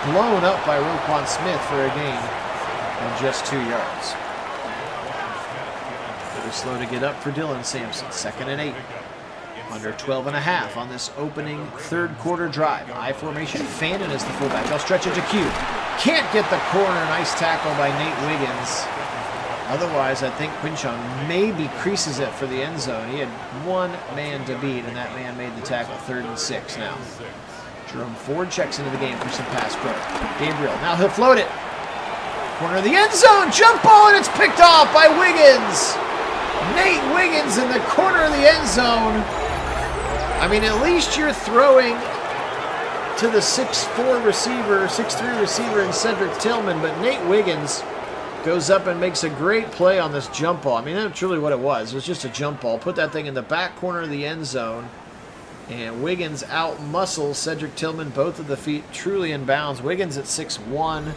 Blown up by Roquan Smith for a gain of just 2 yards. Really slow to get up for Dylan Sampson. 2nd and 8. Under 12.5 on this opening 3rd quarter drive. I formation. Fannin is the fullback. They'll stretch it to Q. Can't get the corner. Nice tackle by Nate Wiggins. Otherwise, I think Quinchon maybe creases it for the end zone. He had 1 man to beat, and that man made the tackle. 3rd and 6 now. Jerome Ford checks into the game for some pass pro. Gabriel, now he'll float it. Corner of the end zone, jump ball, and it's picked off by Wiggins. Nate Wiggins in the corner of the end zone. I mean, at least you're throwing to the 6'4 receiver, 6'3 receiver in Cedric Tillman, but Nate Wiggins goes up and makes a great play on this jump ball. I mean, that's really what it was. It was just a jump ball. Put that thing in the back corner of the end zone. And Wiggins out-muscles Cedric Tillman, both of the feet truly in bounds. Wiggins at 6'1",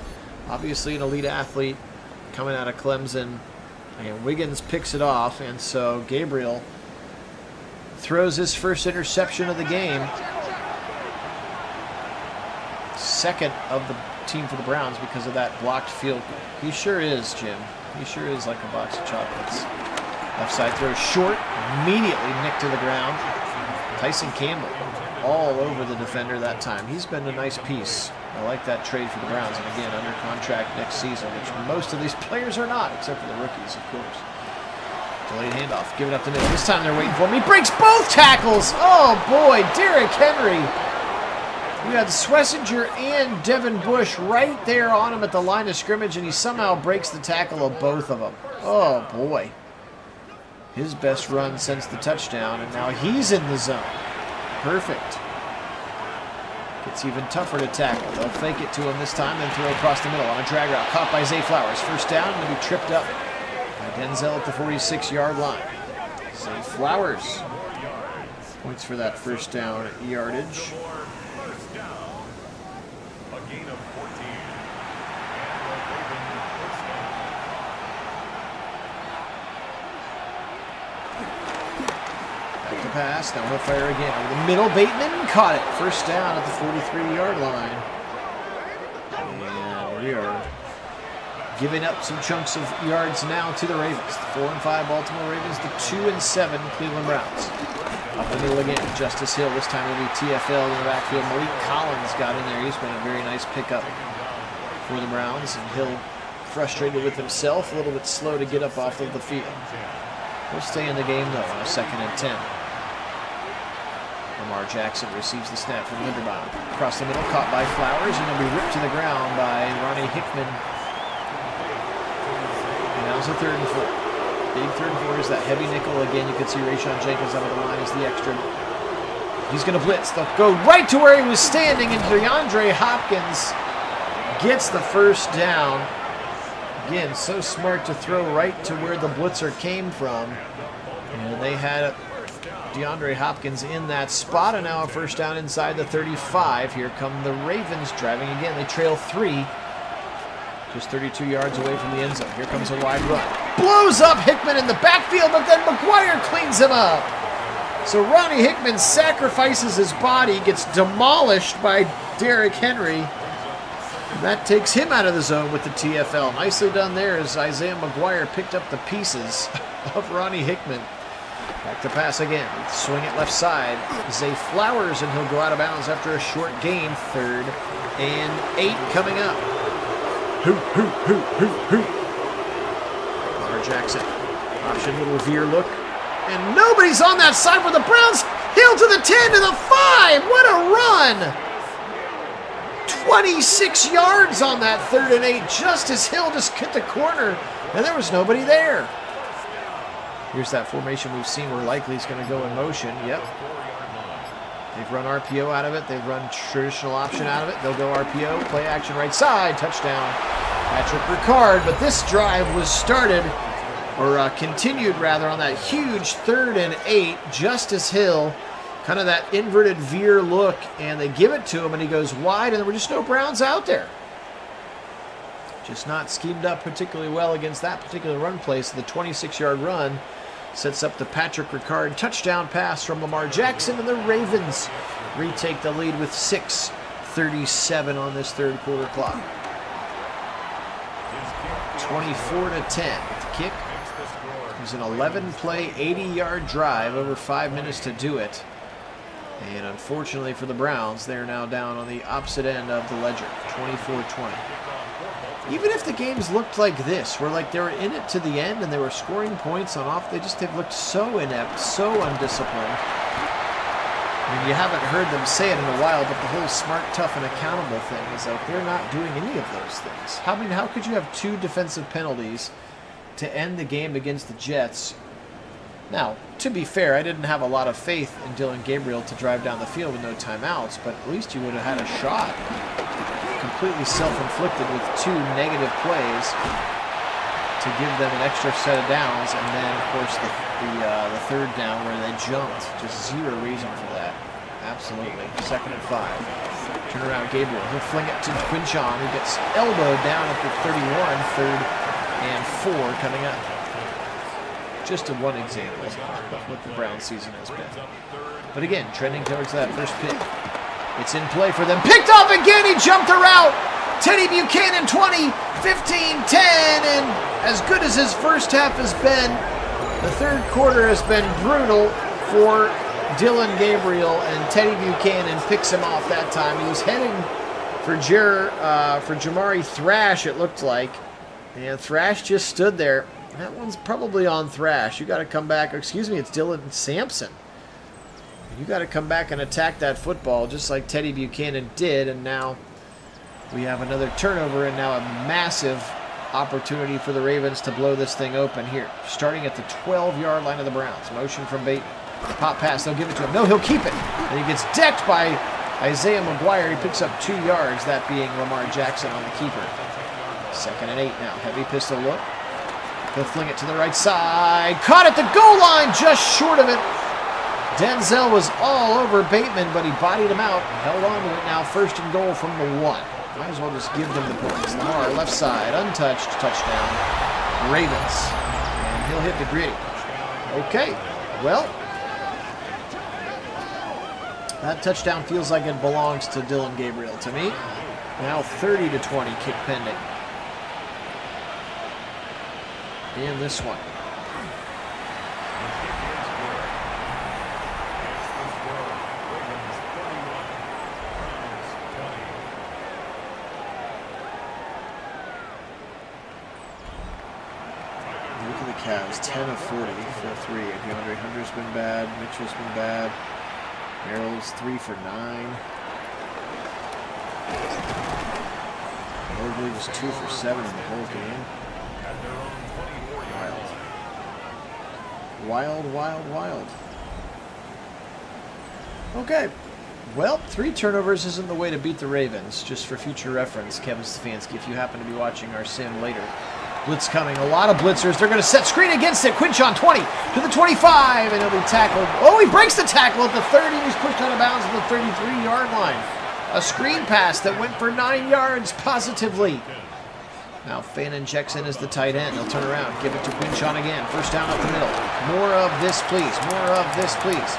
obviously an elite athlete coming out of Clemson. And Wiggins picks it off, and so Gabriel throws his first interception of the game. 2nd of the team for the Browns because of that blocked field goal. He sure is, Jim. He sure is like a box of chocolates. Left side throw short, immediately nicked to the ground. Tyson Campbell all over the defender that time. He's been a nice piece. I like that trade for the Browns. And again, under contract next season, which most of these players are not, except for the rookies, of course. Delayed handoff. Give it up the middle. This time they're waiting for him. He breaks both tackles. Oh, boy. Derrick Henry. We had Swessinger and Devin Bush right there on him at the line of scrimmage, and he somehow breaks the tackle of both of them. Oh, boy. His best run since the touchdown, and now he's in the zone. Perfect. Gets even tougher to tackle. They'll fake it to him this time, then throw across the middle on a drag route. Caught by Zay Flowers. First down, going to be tripped up by Denzel at the 46-yard line. Zay Flowers points for that first down yardage. Pass, now he'll fire again over the middle. Bateman caught it. First down at the 43-yard line. And we are giving up some chunks of yards now to the Ravens. The 4-5 Baltimore Ravens, the 2-7 Cleveland Browns. Up the middle again, Justice Hill. This time it'll be TFL in the backfield. Malik Collins got in there. He's been a very nice pickup for the Browns. And Hill frustrated with himself, a little bit slow to get up off of the field. He'll stay in the game though on a 2nd and 10. Lamar Jackson receives the snap from Linderbaum. Across the middle, caught by Flowers, and he'll be ripped to the ground by Ronnie Hickman. And now it's a 3rd and 4. Big 3rd and 4 is that heavy nickel. Again, you can see Rayshon Jenkins out of the line as the extra. He's going to blitz. They'll go right to where he was standing, and DeAndre Hopkins gets the first down. Again, so smart to throw right to where the blitzer came from. And they had DeAndre Hopkins in that spot, and now a first down inside the 35. Here come the Ravens driving again. They trail 3, just 32 yards away from the end zone. Here comes a wide run. Blows up Hickman in the backfield, but then McGuire cleans him up. So Ronnie Hickman sacrifices his body, gets demolished by Derrick Henry. And that takes him out of the zone with the TFL. Nicely done there as Isaiah McGuire picked up the pieces of Ronnie Hickman. Back to pass again. Swing it left side. Zay Flowers, and he'll go out of bounds after a short gain. 3rd and 8 coming up. Lamar Jackson. Option little veer look. And nobody's on that side for the Browns. Hill to the 10 to the 5. What a run! 26 yards on that 3rd and 8. Justice Hill just hit the corner, and there was nobody there. Here's that formation we've seen where likely is going to go in motion. Yep. They've run RPO out of it. They've run traditional option out of it. They'll go RPO, play action right side, touchdown. Patrick Ricard, but this drive was started, or continued rather, on that huge 3rd and 8. Justice Hill, kind of that inverted veer look, and they give it to him, and he goes wide, and there were just no Browns out there. Just not schemed up particularly well against that particular run play, so the 26-yard run sets up the Patrick Ricard touchdown pass from Lamar Jackson, and the Ravens retake the lead with 6:37 on this 3rd quarter clock. 24-10. The kick is an 11-play, 80-yard drive, over 5 minutes to do it. And unfortunately for the Browns, they're now down on the opposite end of the ledger, 24-20. Even if the games looked like this, where like they were in it to the end and they were scoring points on off, they've looked so inept, so undisciplined. I mean, you haven't heard them say it in a while, but the whole smart, tough, and accountable thing is like they're not doing any of those things. I mean, how could you have 2 defensive penalties to end the game against the Jets? Now, to be fair, I didn't have a lot of faith in Dylan Gabriel to drive down the field with no timeouts, but at least you would have had a shot. Completely self-inflicted with 2 negative plays to give them an extra set of downs, and then, of course, the 3rd down where they jumped. Just zero reason for that. Absolutely. 2nd and 5. Turn around Gabriel. He'll fling it to Quinchon, who gets elbowed down at the 31. 3rd and 4 coming up. Just one example of what the Browns season has been. But again, trending towards that first pick. It's in play for them. Picked off again. He jumped the route. Teddy Buchanan, 20, 15, 10. And as good as his first half has been, the 3rd quarter has been brutal for Dylan Gabriel. And Teddy Buchanan picks him off that time. He was heading for Jamari Thrash, it looked like. And Thrash just stood there. That one's probably on Thrash. You got to come back. Excuse me, it's Dylan Sampson. You got to come back and attack that football just like Teddy Buchanan did. And now we have another turnover and now a massive opportunity for the Ravens to blow this thing open here. Starting at the 12-yard line of the Browns. Motion from Bateman. Pop pass. They'll give it to him. No, he'll keep it. And he gets decked by Isaiah McGuire, he picks up 2 yards, that being Lamar Jackson on the keeper. 2nd and 8 now. Heavy pistol look. He'll fling it to the right side. Caught at the goal line, just short of it. Denzel was all over Bateman, but he bodied him out. Held on to it now. 1st and goal from the 1. Might as well just give them the points. Lamar, left side, untouched, touchdown. Ravens. And he'll hit the gritty. Okay, well, that touchdown feels like it belongs to Dillon Gabriel to me. Now 30-20, kick pending. In this one. Look at the Cavs, 10 of 40 for 3. DeAndre Hunter's been bad, Mitchell's been bad. Merrill's 3 for 9. Mobley was 2 for 7 in the whole game. Wild, wild, wild. Okay. Well, 3 turnovers isn't the way to beat the Ravens. Just for future reference, Kevin Stefanski, if you happen to be watching our sim later. Blitz coming. A lot of blitzers. They're going to set screen against it. Quinchon 20 to the 25, and he'll be tackled. Oh, he breaks the tackle at the 30, and he's pushed out of bounds at the 33-yard line. A screen pass that went for 9 yards positively. Now Fannin checks in as the tight end. He'll turn around, give it to Quinchon again. 1st down up the middle. More of this, please. More of this, please.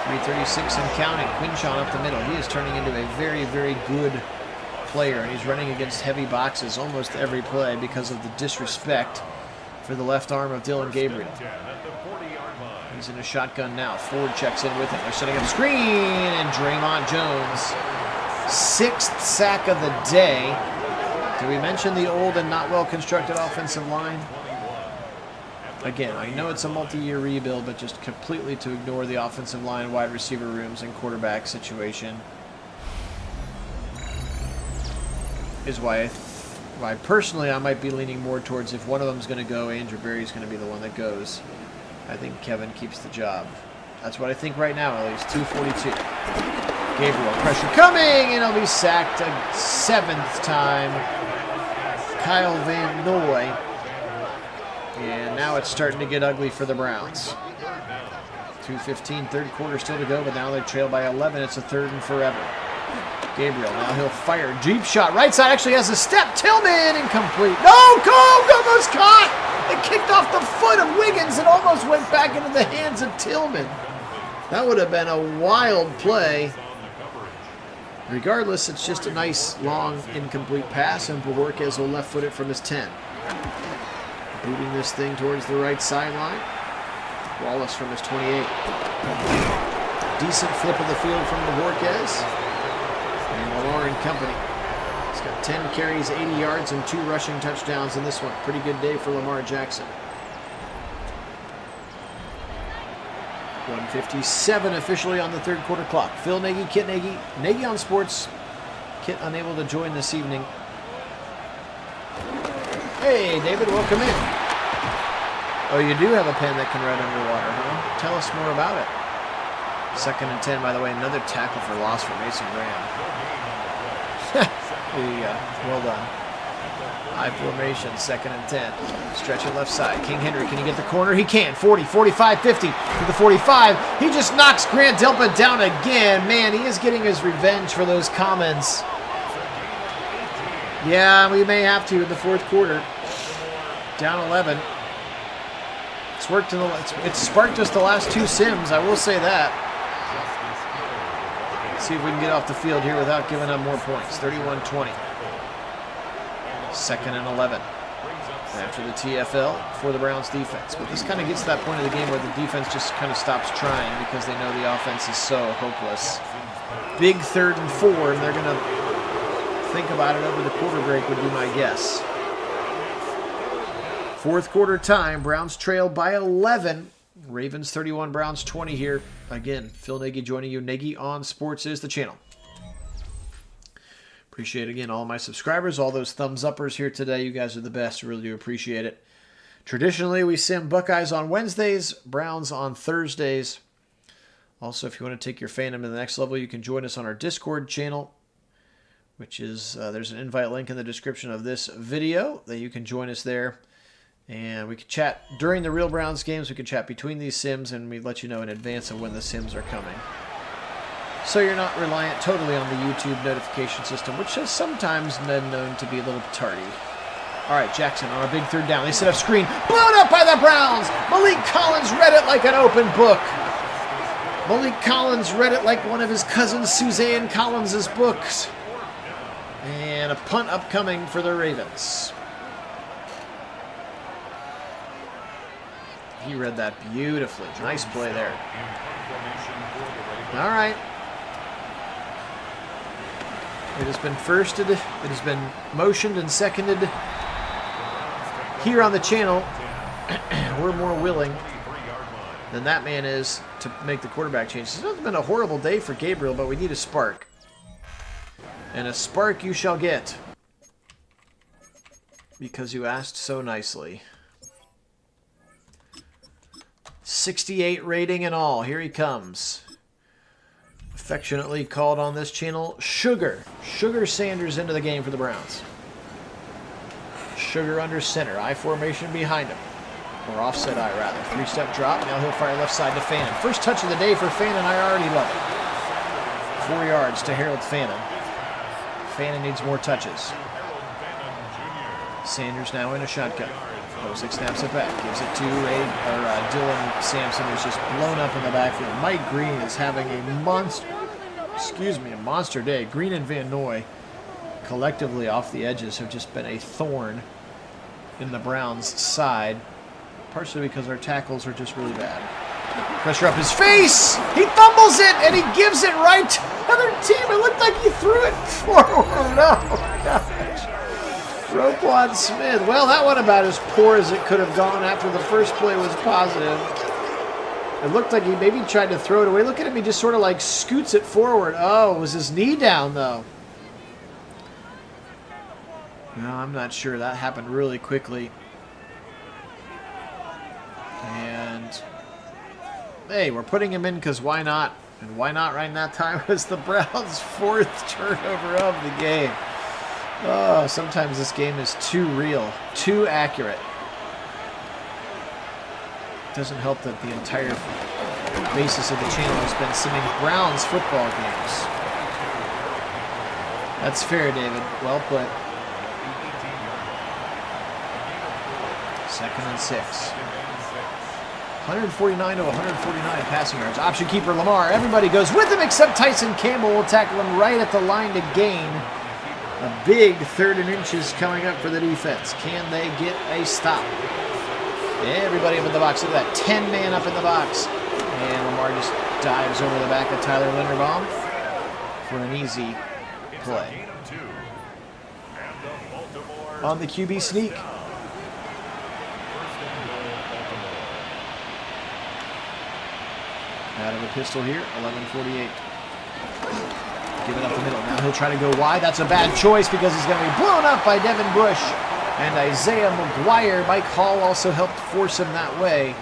3:36 and counting. Quinchon up the middle. He is turning into a very, very good player, and he's running against heavy boxes almost every play because of the disrespect for the left arm of Dillon Gabriel. He's in a shotgun now. Ford checks in with him. They're setting up screen, and Draymond Jones. 6th sack of the day. Did we mention the old and not well-constructed offensive line? Again, I know it's a multi-year rebuild, but just completely to ignore the offensive line, wide receiver rooms, and quarterback situation is why personally I might be leaning more towards if one of them is going to go, Andrew Berry's going to be the one that goes. I think Kevin keeps the job. That's what I think right now, at least. 2:42. Gabriel, pressure coming, and he'll be sacked a 7th time. Kyle Van Noy. And now it's starting to get ugly for the Browns. 2:15, 3rd quarter still to go, but now they trail by 11. It's a 3rd and forever. Gabriel, now he'll fire. Deep shot. Right side actually has a step. Tillman, incomplete. No, Combs almost caught. It kicked off the foot of Wiggins and almost went back into the hands of Tillman. That would have been a wild play. Regardless, it's just a nice, long, incomplete pass, and Borges will left foot it from his 10. Booting this thing towards the right sideline. Wallace from his 28. Decent flip of the field from Borges. And Lamar and company. He's got 10 carries, 80 yards, and 2 rushing touchdowns in this one. Pretty good day for Lamar Jackson. 1:57 officially on the 3rd quarter clock. Phil Nagy, Kit Nagy, Nagy on sports. Kit unable to join this evening. Hey, David, welcome in. Oh, you do have a pen that can ride underwater, huh? Tell us more about it. 2nd and 10, by the way, another tackle for loss for Mason Graham. Well done. High formation, 2nd and 10. Stretch it left side. King Henry, can he get the corner? He can. 40, 45, 50 to the 45. He just knocks Grant Delpit down again. Man, he is getting his revenge for those comments. Yeah, we may have to in the 4th quarter. Down 11. It's worked it's sparked us the last 2 sims, I will say that. Let's see if we can get off the field here without giving up more points. 31-20. 2nd and 11. After the TFL for the Browns defense. But this kind of gets to that point of the game where the defense just kind of stops trying because they know the offense is so hopeless. Big 3rd and 4, and they're going to think about it over the quarter break would be my guess. 4th quarter time. Browns trail by 11. Ravens 31, Browns 20 here. Again, Phil Nagy joining you. Nagy on Sports is the channel. Appreciate, again, all my subscribers, all those thumbs uppers here today. You guys are the best. Really do appreciate it. Traditionally, we sim Buckeyes on Wednesdays, Browns on Thursdays. Also, if you want to take your fandom to the next level, you can join us on our Discord channel, which is, there's an invite link in the description of this video that you can join us there. And we can chat during the real Browns games. We can chat between these sims, and we let you know in advance of when the sims are coming. So you're not reliant totally on the YouTube notification system, which has sometimes been known to be a little tardy. All right, Jackson on a big third down. They set up screen. Blown up by the Browns. Malik Collins read it like an open book. Malik Collins read it like one of his cousins, Suzanne Collins' books. And a punt upcoming for the Ravens. He read that beautifully. Nice play there. All right. It has been firsted. It has been motioned and seconded. Here on the channel, we're more willing than that man is to make the quarterback change. It's not been a horrible day for Gabriel, but we need a spark. And a spark you shall get. Because you asked so nicely. 68 rating and all. Here he comes. Affectionately called on this channel, Sugar. Sugar Sanders into the game for the Browns. Sugar under center. I formation behind him. Or offset I, rather. 3-step drop. Now he'll fire left side to Fannin. First touch of the day for Fannin. I already love it. 4 yards to Harold Fannin. Fannin needs more touches. Sanders now in a shotgun. Posick snaps it back, gives it to Dylan Sampson, who's just blown up in the backfield. Mike Green is having a monster day. Green and Van Noy, collectively off the edges, have just been a thorn in the Browns' side, partially because our tackles are just really bad. Pressure up his face! He fumbles it, and he gives it right to the other team. It looked like he threw it forward. Oh, gosh. Roquan Smith. Well, that went about as poor as it could have gone after the first play was positive. It looked like he maybe tried to throw it away. Look at him. He just sort of like scoots it forward. Oh, was his knee down, though? No, I'm not sure. That happened really quickly. And, hey, we're putting him in because why not? And why not right in that time was the Browns' 4th turnover of the game. Oh, sometimes this game is too real, too accurate. It doesn't help that the entire basis of the channel has been simming Browns football games. That's fair, David. Well put. 2nd and 6. 149 to 149 passing yards. Option keeper Lamar. Everybody goes with him except Tyson Campbell will tackle him right at the line to gain. A big 3rd and inches coming up for the defense. Can they get a stop? Everybody up in the box. Look at that. 10-man up in the box. And Lamar just dives over the back of Tyler Linderbaum for an easy play. On the QB sneak. Out of the pistol here. 11:48. Give it up the middle. Now he'll try to go wide. That's a bad choice because he's going to be blown up by Devin Bush and Isaiah McGuire. Mike Hall also helped force him that way.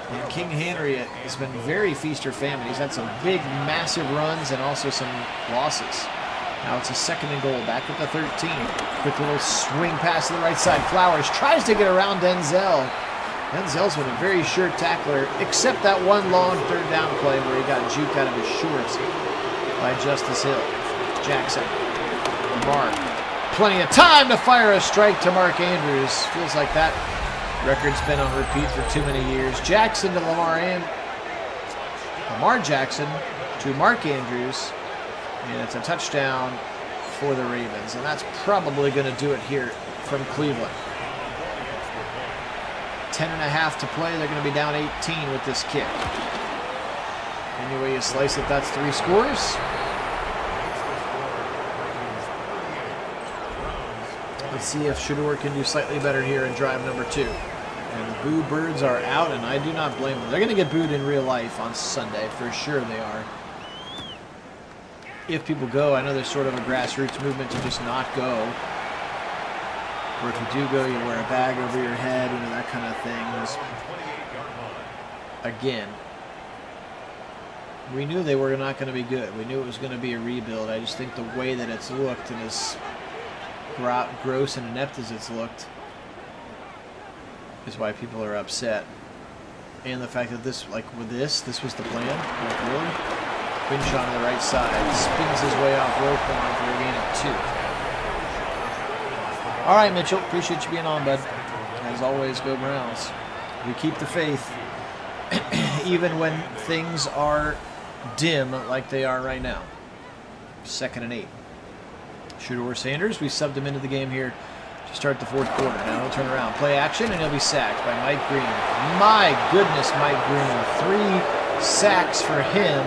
And King Henry has been very feast or famine. He's had some big, massive runs and also some losses. Now it's a 2nd and goal. Back at the 13. Quick little swing pass to the right side. Flowers tries to get around Denzel. Denzel's been a very sure tackler, except that one long 3rd down play where he got juked out of his shorts by Justice Hill. Jackson. Lamar. Plenty of time to fire a strike to Mark Andrews. Feels like that record's been on repeat for too many years. Jackson to Lamar Jackson to Mark Andrews. And it's a touchdown for the Ravens. And that's probably going to do it here from Cleveland. 10.5 to play. They're going to be down 18 with this kick. Any way you slice it, that's 3 scores. Let's see if Shador can do slightly better here in drive number 2. And the Boo Birds are out, and I do not blame them. They're going to get booed in real life on Sunday. For sure they are. If people go, I know there's sort of a grassroots movement to just not go. Or if you do go, you wear a bag over your head, you know, that kind of thing. Again, we knew they were not going to be good. We knew it was going to be a rebuild. I just think the way that it's looked and as gross and inept as it's looked is why people are upset. And the fact that this, like with this was the plan. Like really? Quinshon on the right side. Spins his way off Roquan for a gain of 2. All right, Mitchell. Appreciate you being on, bud. As always, go Browns. We keep the faith. Even when things are dim like they are right now. 2nd and 8. Shedeur Sanders, we subbed him into the game here to start the 4th quarter. Now he'll turn around, play action, and he'll be sacked by Mike Green. My goodness, Mike Green. 3 sacks for him,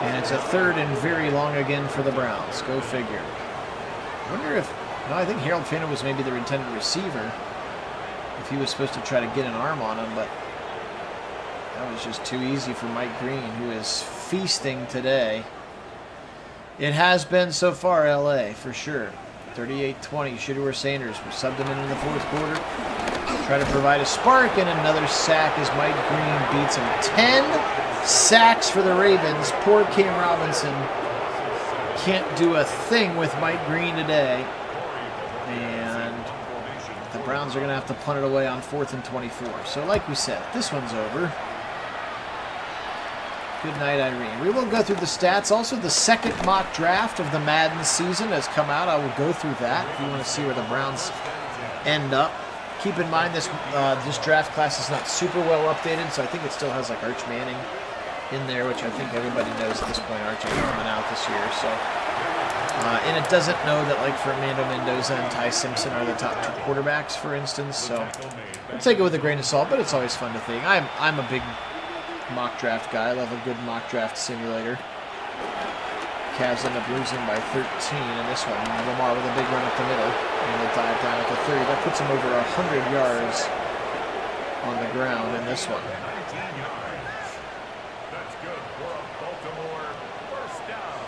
and it's a 3rd and very long again for the Browns. Go figure. I wonder if, no, I think Harold Fano was maybe their intended receiver if he was supposed to try to get an arm on him, but that was just too easy for Mike Green, who is feasting today. It has been so far, LA, for sure. 38-20, Shedeur Sanders. We subbed him into the 4th quarter. Try to provide a spark, and another sack as Mike Green beats him. 10 sacks for the Ravens. Poor Cam Robinson can't do a thing with Mike Green today. And the Browns are going to have to punt it away on 4th and 24. So like we said, this one's over. Good night, Irene. We will go through the stats. Also, the 2nd mock draft of the Madden season has come out. I will go through that if you want to see where the Browns end up. Keep in mind this draft class is not super well updated, so I think it still has like Arch Manning in there, which I think everybody knows at this point. Arch ain't coming out this year, so and it doesn't know that like Fernando Mendoza and Ty Simpson are the top 2 quarterbacks, for instance. So we'll take it with a grain of salt, but it's always fun to think. I'm a big mock draft guy. I love a good mock draft simulator. Cavs end up losing by 13 in this one. Lamar with a big run up the middle, and a dive down at the 30. That puts him over 100 yards on the ground in this one. That's good for a Baltimore first down.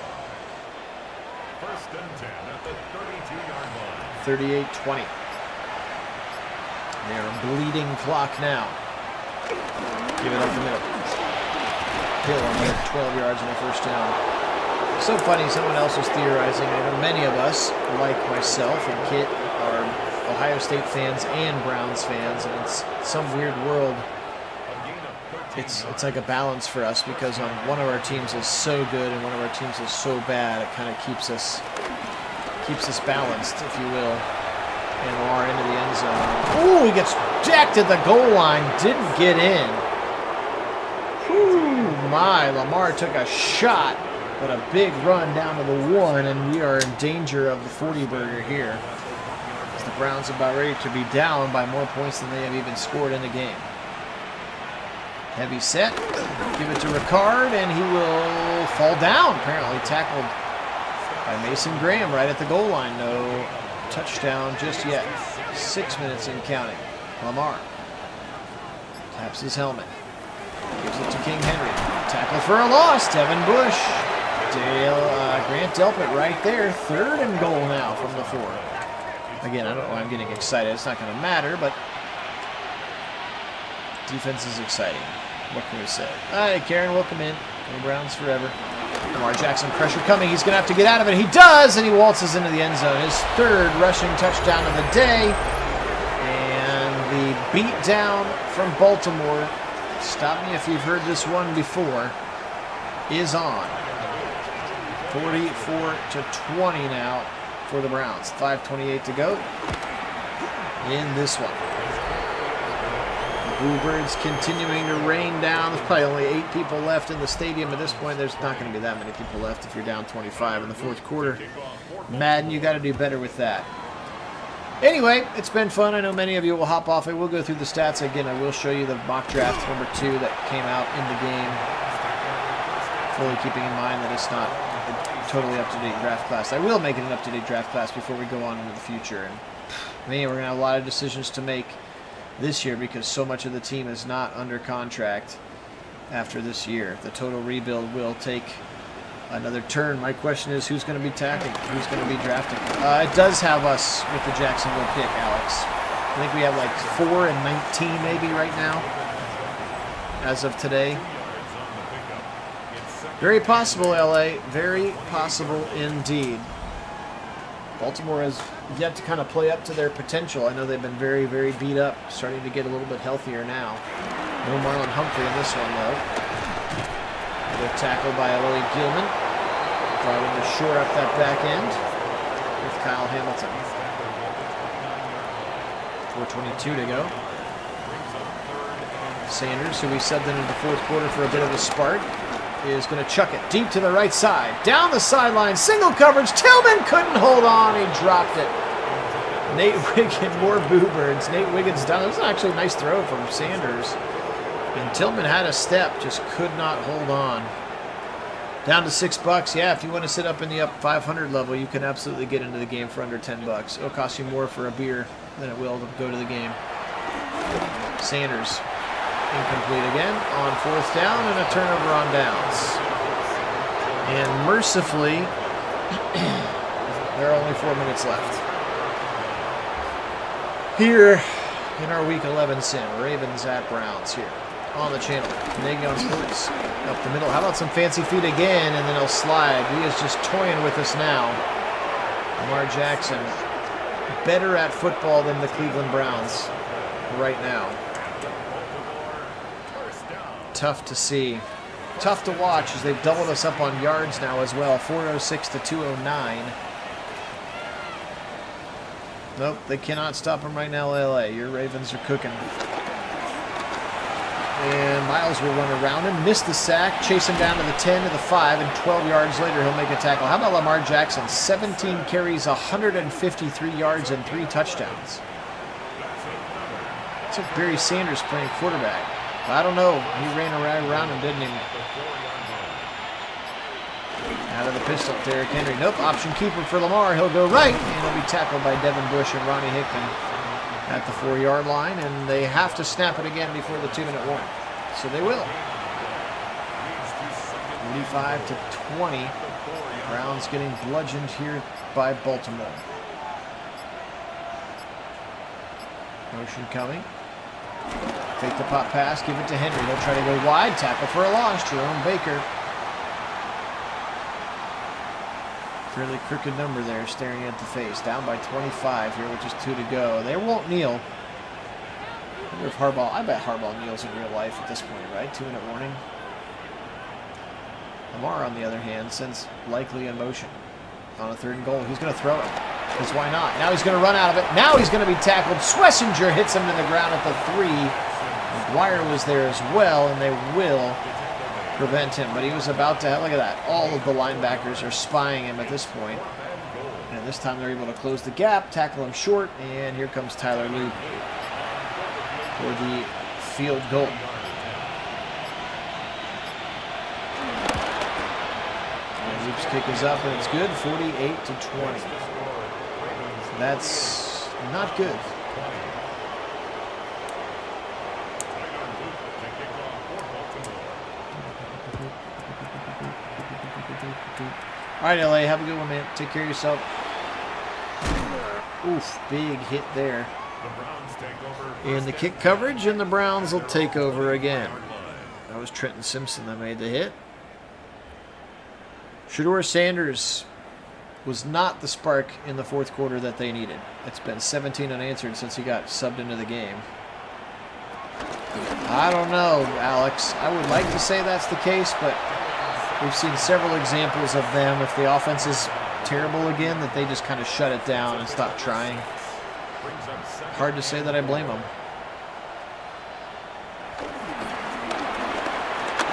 1st and 10 at the 32-yard line. 38-20. They are bleeding clock now. Give it up the middle. Hill on 12 yards on the 1st down. So funny, someone else was theorizing. I know many of us, like myself and Kit, are Ohio State fans and Browns fans, and it's some weird world. It's like a balance for us because one of our teams is so good and one of our teams is so bad. It kind of keeps us balanced, if you will. And Lamar into the end zone. Ooh, he gets jacked at the goal line. Didn't get in. Ooh, my. Lamar took a shot, but a big run down to the 1, and we are in danger of the 40-burger here. As the Browns are about ready to be down by more points than they have even scored in the game. Heavy set. Give it to Ricard, and he will fall down. Apparently tackled by Mason Graham right at the goal line. No touchdown just yet. 6 minutes in counting. Lamar taps his helmet. Gives it to King Henry. Tackle for a loss. Devin Bush. Grant Delpit right there. 3rd and goal now from the 4. Again, I don't know why I'm getting excited. It's not going to matter, but defense is exciting. What can we say? All right, Karen, welcome in. Go Browns forever. Lamar Jackson, pressure coming. He's going to have to get out of it. He does, and he waltzes into the end zone. His 3rd rushing touchdown of the day. And the beat down from Baltimore, stop me if you've heard this one before, is on. 44-20 now for the Browns. 5:28 to go in this one. The Bluebirds continuing to rain down. There's probably only 8 people left in the stadium at this point. There's not going to be that many people left if you're down 25 in the 4th quarter. Madden, you got to do better with that. Anyway, it's been fun. I know many of you will hop off. I will go through the stats again. I will show you the mock draft number 2 that came out in the game. Fully keeping in mind that it's not a totally up-to-date draft class. I will make it an up-to-date draft class before we go on into the future. And man, we're going to have a lot of decisions to make this year because so much of the team is not under contract after this year. The total rebuild will take another turn. My question is, who's going to be tackling? Who's going to be drafting? It does have us with the Jacksonville pick, Alex. I think we have like 4 and 19 maybe right now, as of today. Very possible, LA. Very possible indeed. Baltimore has yet to kind of play up to their potential. I know they've been very, very beat up, starting to get a little bit healthier now. No Marlon Humphrey in this one, though. Good tackle by Eloy Gilman. Driving to shore up that back end with Kyle Hamilton. 4:22 to go. Sanders, who we subbed into the fourth quarter for a bit of a spark, is going to chuck it deep to the right side. Down the sideline, single coverage. Tillman couldn't hold on. He dropped it. Nate Wiggins, more Boo Birds. Nate Wiggins down. That was actually a nice throw from Sanders. And Tillman had a step, just could not hold on. Down to $6. Yeah, if you want to sit up in the up 500 level, you can absolutely get into the game for under $10. It'll cost you more for a beer than it will to go to the game. Sanders. Incomplete again on fourth down and a turnover on downs. And mercifully, there are only 4 minutes left. Here in our Week 11 sim, Ravens at Browns here on the channel. Nagy on Sports. Up the middle. How about some fancy feet again, and then he'll slide. He is just toying with us now. Lamar Jackson, better at football than the Cleveland Browns right now. Tough to see. Tough to watch as they've doubled us up on yards now as well. 406 to 209. Nope, they cannot stop him right now, LA. Your Ravens are cooking. And Miles will run around him, miss the sack, chase him down to the 10, to the 5, and 12 yards later he'll make a tackle. How about Lamar Jackson? 17 carries, 153 yards, and 3 touchdowns. It's like Barry Sanders playing quarterback. I don't know. He ran around him, didn't he? Out of the pistol, Derrick Henry. Nope, option keeper for Lamar. He'll go right, and he'll be tackled by Devin Bush and Ronnie Hickman at the 4-yard line, and they have to snap it again before the 2-minute warning. So they will. 45 to 20. Browns getting bludgeoned here by Baltimore. Motion coming. Take the pop pass, give it to Henry. He'll try to go wide, tackle for a loss. Jerome Baker. Fairly crooked number there, staring at the face. Down by 25 here with just 2 to go. They won't kneel. I wonder if Harbaugh, I bet Harbaugh kneels in real life at this point, right? 2-minute warning. Lamar, on the other hand, sends likely in motion. On a 3rd and goal, he's going to throw it. Because why not? Now he's going to run out of it. Now he's going to be tackled. Schlesinger hits him to the ground at the 3. McGuire was there as well, and they will prevent him. But he was about to, look at that. All of the linebackers are spying him at this point. And this time they're able to close the gap, tackle him short, and here comes Tyler Loop for the field goal. And Loop's kick is up, and it's good. 48 to 20. That's not good. All right, LA, have a good one, man. Take care of yourself. Oof, big hit there. In the kick coverage, and the Browns will take over again. That was Trenton Simpson that made the hit. Shedeur Sanders was not the spark in the 4th quarter that they needed. It's been 17 unanswered since he got subbed into the game. I don't know, Alex. I would like to say that's the case, but we've seen several examples of them. If the offense is terrible again, that they just kind of shut it down and stop trying. Hard to say that I blame them.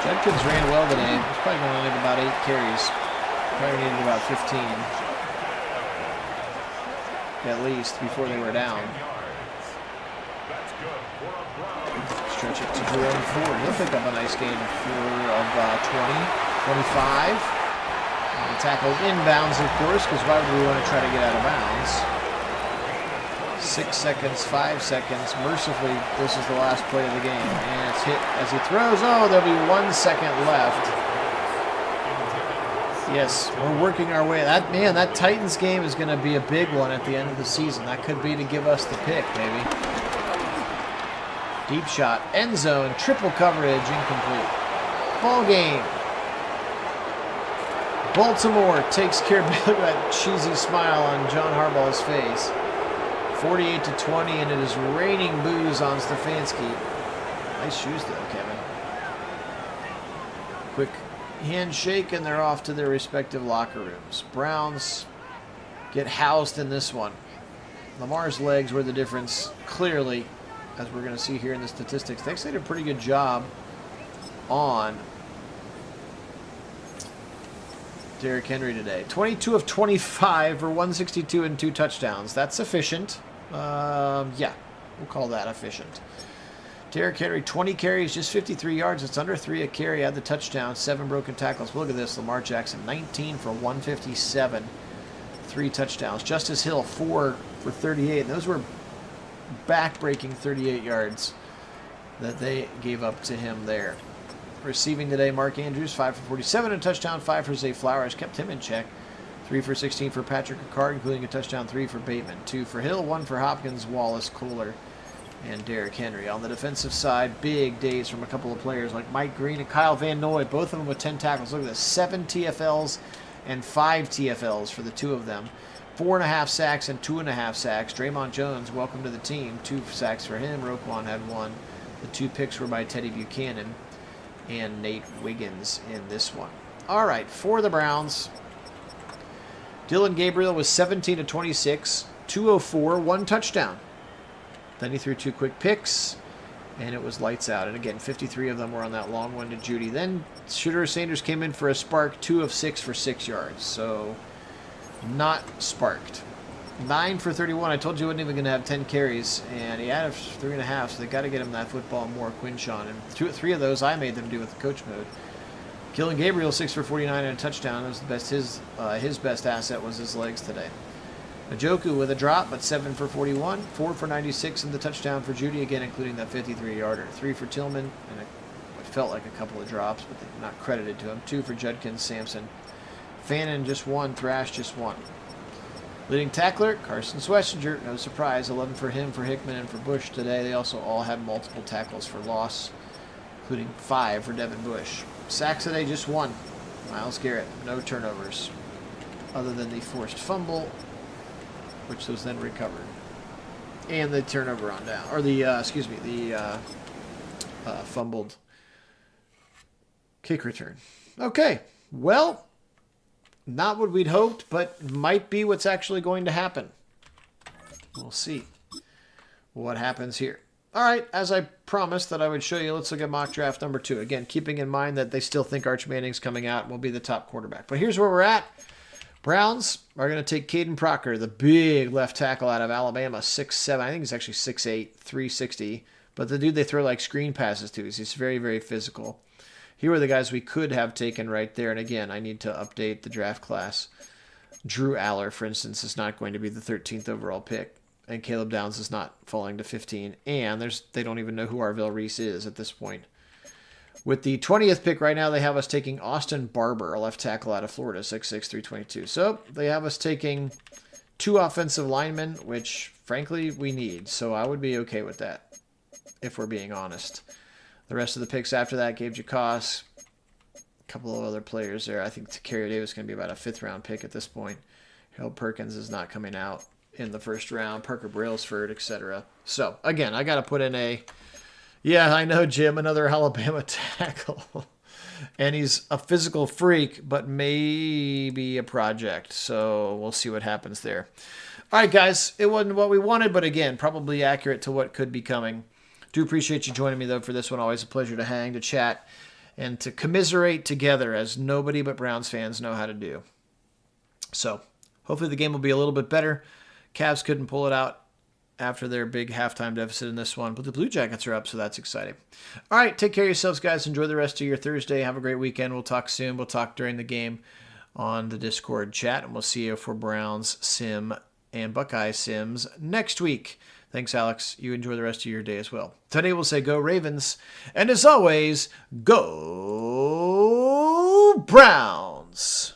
Judkins ran well today. He's probably going to need about 8 carries. Probably needed about 15. At least, before they were down. Stretch it to Jerome Ford. He'll pick up a nice gain of 20, 25. And tackled inbounds, of course, because why would we want to try to get out of bounds? 6 seconds, 5 seconds. Mercifully, this is the last play of the game. And it's hit as he throws. Oh, there'll be 1 second left. Yes, we're working our way. That Titans game is going to be a big one at the end of the season. That could be to give us the pick, maybe. Deep shot, end zone, triple coverage, incomplete. Ball game. Baltimore takes care of look at that cheesy smile on John Harbaugh's face. 48-20, and it is raining boos on Stefanski. Nice shoes though, Kevin. Quick handshake, and they're off to their respective locker rooms. Browns get housed in this one. Lamar's legs were the difference, clearly, as we're going to see here in the statistics. They actually did a pretty good job on Derrick Henry today. 22 of 25 for 162 and 2 touchdowns. That's efficient. Yeah, we'll call that efficient. Derrick Henry, 20 carries, just 53 yards. It's under 3 a carry. Had the touchdown, 7 broken tackles. Look at this. Lamar Jackson, 19 for 157, 3 touchdowns. Justice Hill, 4 for 38. And those were back-breaking 38 yards that they gave up to him there. Receiving today, Mark Andrews, 5 for 47 and a touchdown. 5 for Zay Flowers, kept him in check. 3 for 16 for Patrick Ricard, including a touchdown. 3 for Bateman. 2 for Hill, 1 for Hopkins, Wallace, Kohler, and Derrick Henry. On the defensive side, big days from a couple of players like Mike Green and Kyle Van Noy, both of them with 10 tackles. Look at this, 7 TFLs and 5 TFLs for the 2 of them. 4.5 sacks and 2.5 sacks. Draymond Jones, welcome to the team. 2 sacks for him. Roquan had 1. The 2 picks were by Teddy Buchanan and Nate Wiggins in this one. All right, for the Browns, Dylan Gabriel was 17 of 26, 204, 1 touchdown. Then he threw 2 quick picks, and it was lights out. And again, 53 of them were on that long one to Judy. Then Shooter Sanders came in for a spark, 2 of 6 for 6 yards. So not sparked. 9 for 31. I told you he wasn't even going to have 10 carries, and he had 3.5, so they got to get him that football more. Quinshawn, and 3 of those I made them do with the coach mode. Dylan Gabriel, 6 for 49 and a touchdown. It was the best. His best asset was his legs today. Njoku with a drop, but 7 for 41, 4 for 96, and the touchdown for Judy, again, including that 53-yarder. 3 for Tillman, and what felt like a couple of drops, but they're not credited to him. 2 for Judkins, Sampson. Fannin just 1, Thrash just 1. Leading tackler, Carson Swessinger, no surprise, 11 for him, for Hickman, and for Bush today. They also all had multiple tackles for loss, including 5 for Devin Bush. Sacks today, just 1. Myles Garrett, no turnovers, other than the forced fumble, which was then recovered, and the turnover on down, or the fumbled kick return. Okay, well, not what we'd hoped, but might be what's actually going to happen. We'll see what happens here. All right, as I promised that I would show you, let's look at mock draft number 2. Again, keeping in mind that they still think Arch Manning's coming out and will be the top quarterback. But here's where we're at. Browns are going to take Caden Proctor, the big left tackle out of Alabama, 6'7". I think he's actually 6'8", 360. But the dude they throw like screen passes to, he's very, very physical. Here are the guys we could have taken right there. And again, I need to update the draft class. Drew Aller, for instance, is not going to be the 13th overall pick. And Caleb Downs is not falling to 15. And they don't even know who Arvell Reese is at this point. With the 20th pick right now, they have us taking Austin Barber, a left tackle out of Florida, 6'6", 322. So they have us taking 2 offensive linemen, which, frankly, we need. So I would be okay with that, if we're being honest. The rest of the picks after that, Gabe Jacos, a couple of other players there. I think Tacario Davis is going to be about a 5th-round pick at this point. Harold Perkins is not coming out in the 1st round. Parker Brailsford, etc. So, again, I got to put in a... Yeah, I know, Jim, another Alabama tackle. And he's a physical freak, but maybe a project. So we'll see what happens there. All right, guys, it wasn't what we wanted, but again, probably accurate to what could be coming. Do appreciate you joining me, though, for this one. Always a pleasure to hang, to chat, and to commiserate together, as nobody but Browns fans know how to do. So hopefully the game will be a little bit better. Cavs couldn't pull it out after their big halftime deficit in this one, but the Blue Jackets are up, so that's exciting. All right, take care of yourselves, guys. Enjoy the rest of your Thursday. Have a great weekend. We'll talk soon. We'll talk during the game on the Discord chat, and we'll see you for Browns Sim and Buckeye Sims next week. Thanks, Alex. You enjoy the rest of your day as well. Today we'll say go Ravens, and as always, go Browns!